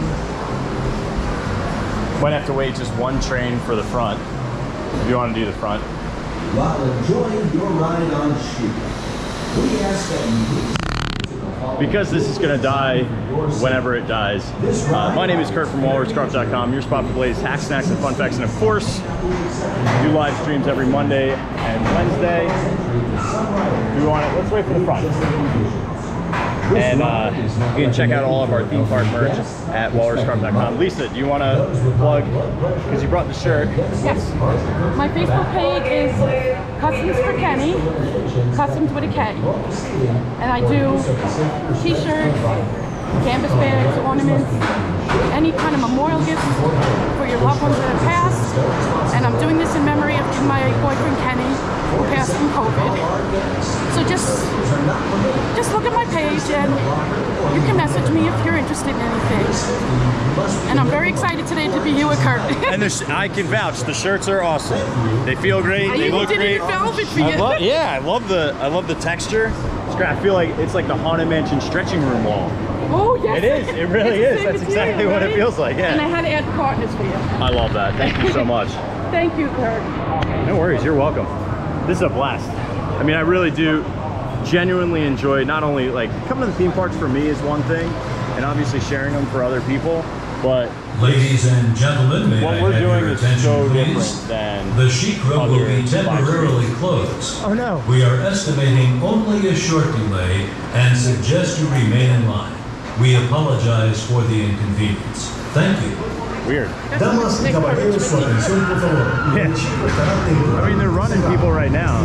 [SPEAKER 1] Might have to wait just one train for the front, if you want to do the front.
[SPEAKER 7] While enjoying your ride on Cheetah, we ask that you
[SPEAKER 1] because this is going to die whenever it dies. My name is Kurt from Rollercoasters.com, your spot for the latest hacks, snacks, and fun facts. And of course, do live streams every Monday and Wednesday. If you want it, let's wait for the front. And you can check out all of our theme park merch at Rollercoasters.com. Lisa, do you want to plug, because you brought the shirt?
[SPEAKER 6] Yes. My Facebook page is Customs for Kenny, Customs with a K. And I do t-shirts, canvas bags, ornaments, any kind of memorial gifts for your loved ones that have passed. And I'm doing this in memory of my boyfriend Kenny, who passed from COVID. So just look at my page and you can message me if you're interested in anything. And I'm very excited today to be here with Kurt.
[SPEAKER 1] And I can vouch, the shirts are awesome. They feel great. They look great.
[SPEAKER 6] Velvet for you.
[SPEAKER 1] I love the texture. It's great. I feel like it's like the Haunted Mansion stretching room wall.
[SPEAKER 6] Oh yes,
[SPEAKER 1] it is. It really is. That's exactly what it feels like. Yeah.
[SPEAKER 6] And I had to add partners for you.
[SPEAKER 1] I love that. Thank you so much.
[SPEAKER 6] Thank you, Kurt.
[SPEAKER 1] No worries. You're welcome. This is a blast. I mean, I really do genuinely enjoy not only like coming to the theme parks for me is one thing, and obviously sharing them for other people, but
[SPEAKER 7] ladies and gentlemen, may
[SPEAKER 1] what
[SPEAKER 7] I
[SPEAKER 1] we're
[SPEAKER 7] have
[SPEAKER 1] doing
[SPEAKER 7] your
[SPEAKER 1] is
[SPEAKER 7] attention,
[SPEAKER 1] so
[SPEAKER 7] please?
[SPEAKER 1] different than
[SPEAKER 7] The Chic Room will be
[SPEAKER 1] other
[SPEAKER 7] temporarily
[SPEAKER 1] live
[SPEAKER 7] closed.
[SPEAKER 1] Oh no.
[SPEAKER 7] We are estimating only a short delay and suggest you remain in line. We apologize for the inconvenience. Thank you.
[SPEAKER 1] Weird.
[SPEAKER 7] Damas y caballeros, su atención, por favor.
[SPEAKER 1] I mean, they're running people right now. I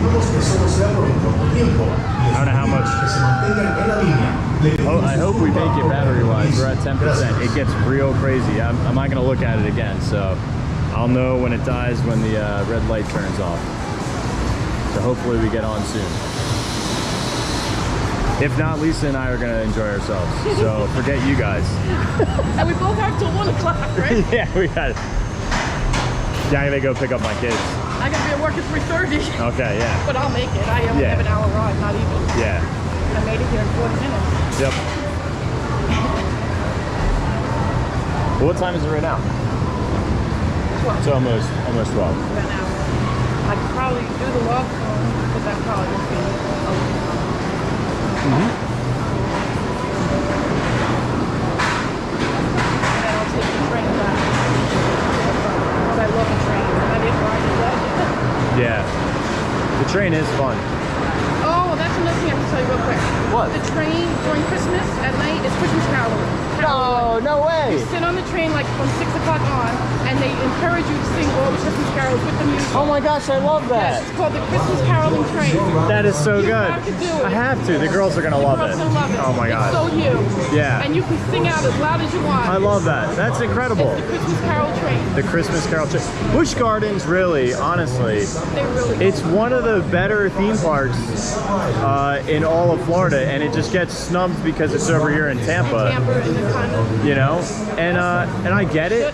[SPEAKER 1] don't know how much. Oh, I hope we make it battery-wise. We're at 10%. It gets real crazy. I'm not going to look at it again, so I'll know when it dies when the red light turns off. So hopefully we get on soon. If not, Lisa and I are going to enjoy ourselves. So forget you guys.
[SPEAKER 6] And we both have till 1 o'clock, right?
[SPEAKER 1] Yeah, we got it. Yeah, I gotta go pick up my kids.
[SPEAKER 6] I gotta be at work at 3:30.
[SPEAKER 1] Okay, yeah.
[SPEAKER 6] But I'll make it. I only have an hour ride, not even.
[SPEAKER 1] Yeah.
[SPEAKER 6] I made it here in 40 minutes.
[SPEAKER 1] Yep. Well, what time is it right now?
[SPEAKER 6] 12.
[SPEAKER 1] It's almost 12.
[SPEAKER 6] About an hour. I could probably do the walk home, but that probably would be And then I'll take the train back. Because I love the train. I didn't ride it yet.
[SPEAKER 1] Yeah. The train is fun.
[SPEAKER 6] Oh, that's another thing I have to tell you real quick.
[SPEAKER 1] What?
[SPEAKER 6] The train during Christmas at night is Christmas caroling.
[SPEAKER 1] No way.
[SPEAKER 6] You sit on the train like from 6 o'clock on, and they encourage you to sing all the Christmas carols with the music.
[SPEAKER 1] Oh my gosh, I love that.
[SPEAKER 6] Yes, it's called the Christmas caroling train.
[SPEAKER 1] That is so
[SPEAKER 6] You
[SPEAKER 1] good.
[SPEAKER 6] have to do it.
[SPEAKER 1] I have to. The girls are gonna love it.
[SPEAKER 6] The girls will love it.
[SPEAKER 1] Oh my gosh.
[SPEAKER 6] It's so you.
[SPEAKER 1] Yeah.
[SPEAKER 6] And you can sing out as loud as you want.
[SPEAKER 1] I love that. That's incredible.
[SPEAKER 6] It's the Christmas carol train.
[SPEAKER 1] The Christmas Carol train. Busch Gardens, really, honestly,
[SPEAKER 6] They really
[SPEAKER 1] it's one of the better theme parks in all of Florida, and it just gets snubbed because it's over here in Tampa.
[SPEAKER 6] Tampa and the kind of.
[SPEAKER 1] You know, and I get it,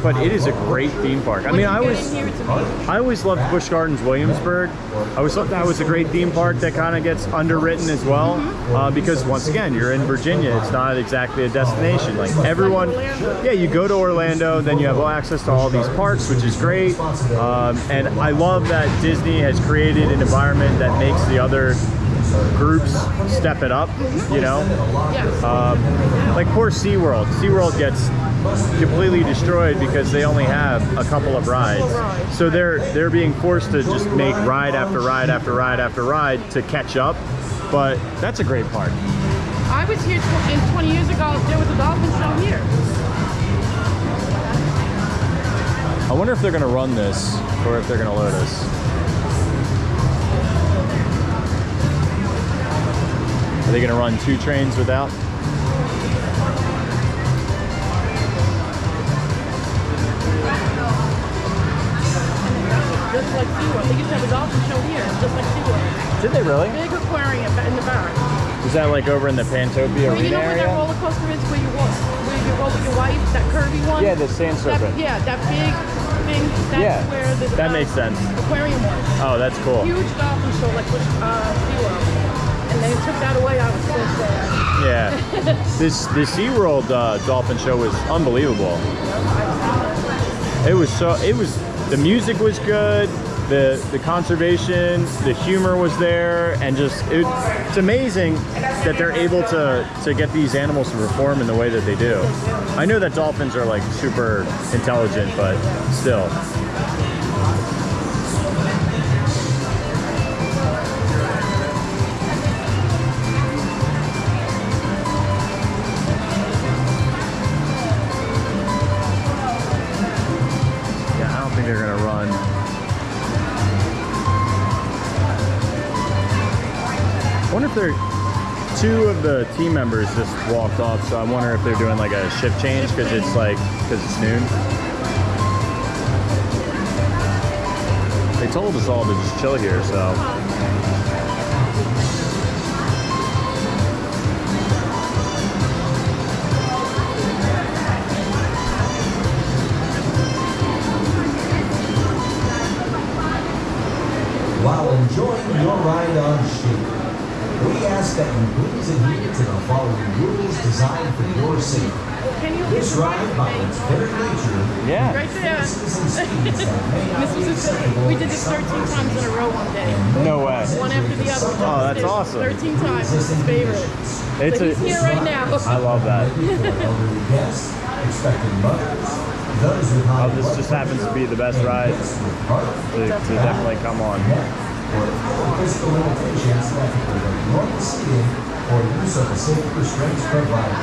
[SPEAKER 1] but it is a great theme park. I mean, I always loved Busch Gardens Williamsburg. I always thought that was a great theme park that kind of gets underwritten as well, because once again, you're in Virginia. It's not exactly a destination. Like everyone, yeah, you go to Orlando, then you have access to all these parks, which is great. And I love that Disney has created an environment that makes the other groups step it up, you know? Like poor SeaWorld. SeaWorld gets completely destroyed because they only have a couple of rides. So they're being forced to just make ride after ride after ride after ride to catch up. But that's a great park.
[SPEAKER 6] I was here 20 years ago. There was a dolphin show here.
[SPEAKER 1] I wonder if they're going to run this or if they're going to load us. Are they going to run 2 trains without?
[SPEAKER 6] Just like SeaWorld. They used to have a dolphin show here, just like SeaWorld.
[SPEAKER 1] Did they really?
[SPEAKER 6] Big aquarium in the back.
[SPEAKER 1] Is that like over in the Pantopia
[SPEAKER 6] Well, you
[SPEAKER 1] Arena
[SPEAKER 6] know where
[SPEAKER 1] area?
[SPEAKER 6] that roller coaster is, where you roll with your wife, that curvy one?
[SPEAKER 1] Yeah, the sand serpent.
[SPEAKER 6] That big thing, that's where the
[SPEAKER 1] that makes sense.
[SPEAKER 6] aquarium was.
[SPEAKER 1] Oh, that's cool.
[SPEAKER 6] Huge dolphin show, like SeaWorld. And they took that away, I was so sad.
[SPEAKER 1] Yeah. The SeaWorld dolphin show was unbelievable. The music was good, the conservation, the humor was there, and just it's amazing that they're able to get these animals to perform in the way that they do. I know that dolphins are like super intelligent, but still. They're gonna run. I wonder if they're 2 of the team members just walked off, so I wonder if they're doing like a shift change because it's noon. They told us all to just chill here, so.
[SPEAKER 8] While enjoying your ride on Cheetah, we ask that you please adhere to the following rules designed for your safety. This ride, by its very nature,
[SPEAKER 6] Right there. We did this 13 times in a row one day.
[SPEAKER 1] No way.
[SPEAKER 6] One after the other.
[SPEAKER 1] Oh, that's awesome.
[SPEAKER 6] 13 times. It's his favorite. He's here right now.
[SPEAKER 1] I love that.
[SPEAKER 8] elderly guests, expecting mothers, those with high
[SPEAKER 1] This just happens to be the best ride to definitely come on.
[SPEAKER 8] or physical limitations that include normal seating or use of the safety restraints provided.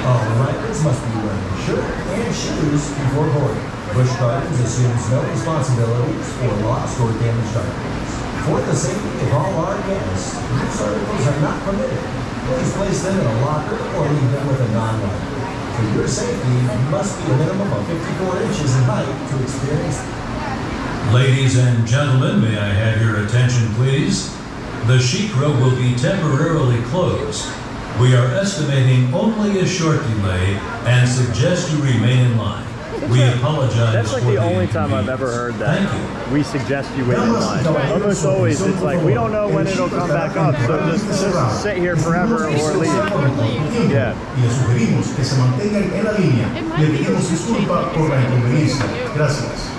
[SPEAKER 8] All riders must be wearing a shirt and shoes before boarding. Busch Gardens assumes no responsibilities for lost or damaged articles. For the safety of all our guests, these articles are not permitted. Please place them in a locker or leave them with a non-rider. For your safety, you must be a minimum of 54 inches in height to experience.
[SPEAKER 7] Ladies and gentlemen, may I have your attention, please? The Sheikra will be temporarily closed. We are estimating only a short delay and suggest you remain in line. We apologize.
[SPEAKER 1] That's like
[SPEAKER 7] for
[SPEAKER 1] the only time I've ever heard that.
[SPEAKER 7] Thank you.
[SPEAKER 1] We suggest you wait in line. Almost always, it's like, we don't know when it'll come back up, so just sit here forever or leave. Yeah.
[SPEAKER 8] Y le sugerimos que se mantengan en la línea. Le pedimos disculpas por la inconveniencia. Gracias.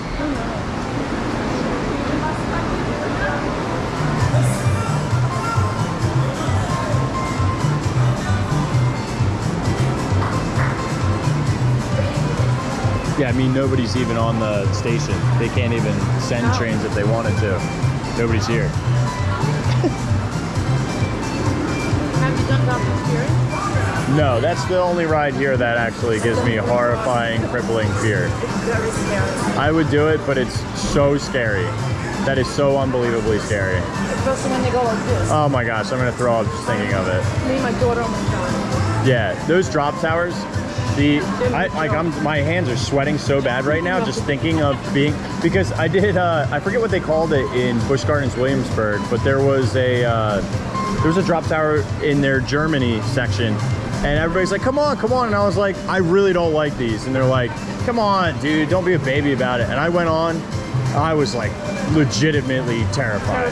[SPEAKER 1] Yeah, I mean, nobody's even on the station. They can't even send trains if they wanted to. Nobody's here.
[SPEAKER 6] Have you done Dolphin Fury?
[SPEAKER 1] No, that's the only ride here that actually gives me horrifying, crippling fear.
[SPEAKER 6] It's very scary.
[SPEAKER 1] I would do it, but it's so scary. That is so unbelievably scary.
[SPEAKER 6] Especially when they go like this.
[SPEAKER 1] Oh my gosh, I'm gonna throw up just thinking of it.
[SPEAKER 6] Me and my daughter almost died.
[SPEAKER 1] Yeah, those drop towers. My hands are sweating so bad right now just thinking of being, because I did I forget what they called it in Busch Gardens Williamsburg, but there was a drop tower in their Germany section, and everybody's like, come on, and I was like, I really don't like these, and they're like, come on dude, don't be a baby about it. And I went on, I was like legitimately terrified.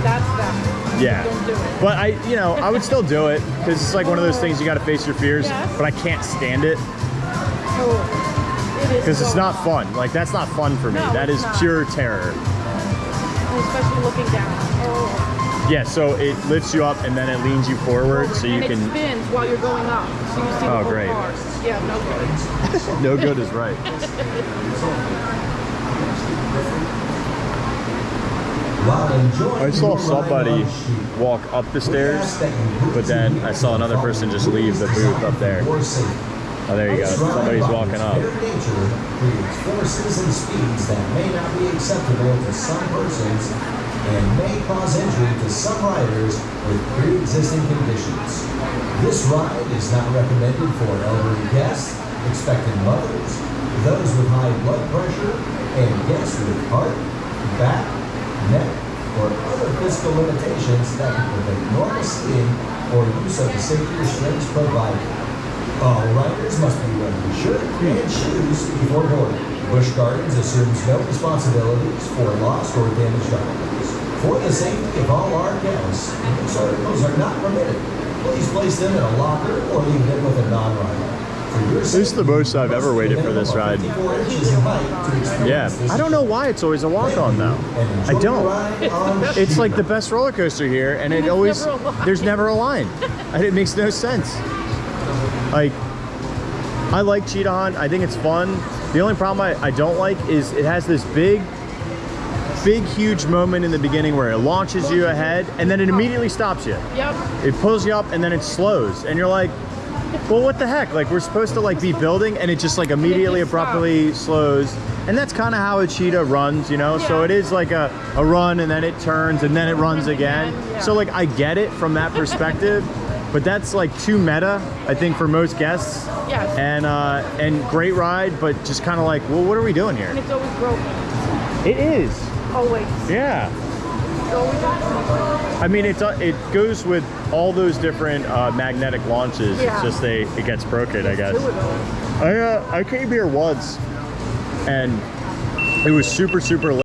[SPEAKER 6] That's that.
[SPEAKER 1] Yeah,
[SPEAKER 6] Don't do it.
[SPEAKER 1] but I would still do it because it's like one of those things you got to face your fears.
[SPEAKER 6] Yes.
[SPEAKER 1] But I can't stand it because it's not fun. Like, that's not fun for me.
[SPEAKER 6] No,
[SPEAKER 1] that is
[SPEAKER 6] it's not.
[SPEAKER 1] pure terror.
[SPEAKER 6] Especially looking down. Oh.
[SPEAKER 1] Yeah, so it lifts you up and then it leans you forward, so you
[SPEAKER 6] and
[SPEAKER 1] can.
[SPEAKER 6] it spins while you're going up, so you see the whole
[SPEAKER 1] Great.
[SPEAKER 6] car. Yeah, no good.
[SPEAKER 1] No good is right. I saw somebody walk up the stairs, but then I saw another person just leave the booth up there. Oh, there you go. Somebody's walking up.
[SPEAKER 8] Nature creates forces and speeds that may not be acceptable to some persons and may cause injury to some riders with pre-existing conditions. This ride is not recommended for elderly guests, expectant mothers, those with high blood pressure, and guests with heart, back, neck, or other physical limitations that can prevent normal seating or use of the safety restraints provided. All riders must be wearing a shirt and shoes before boarding. Busch Gardens assumes no responsibilities for lost or damaged items. For the safety of all our guests, these articles are not permitted. Please place them in a locker or leave them with a non-rider.
[SPEAKER 1] This is the most I've ever waited for this ride. Yeah, I don't know why it's always a walk-on though. I don't. It's like the best roller coaster here, and it always, there's never a line. It makes no sense. Like, I like Cheetah Hunt. I think it's fun. The only problem I don't like is it has this big, huge moment in the beginning where it launches you ahead, and then it immediately stops you.
[SPEAKER 6] Yep.
[SPEAKER 1] It pulls you up, and then it slows, and you're like, well, what the heck? Like, we're supposed to like be building, and it just like immediately abruptly slows. And that's kind of how a Cheetah runs, you know? Yeah. So it is like a run, and then it turns, and then it runs again. Yeah. So like, I get it from that perspective, but that's like too meta, I think, for most guests.
[SPEAKER 6] Yes.
[SPEAKER 1] And great ride, but just kind of like, well, what are we doing here?
[SPEAKER 6] And it's always broken.
[SPEAKER 1] It is.
[SPEAKER 6] Always.
[SPEAKER 1] Yeah. I mean, it goes with all those different magnetic launches. Yeah. It's just it gets broken, I guess. I came here once, and it was super late.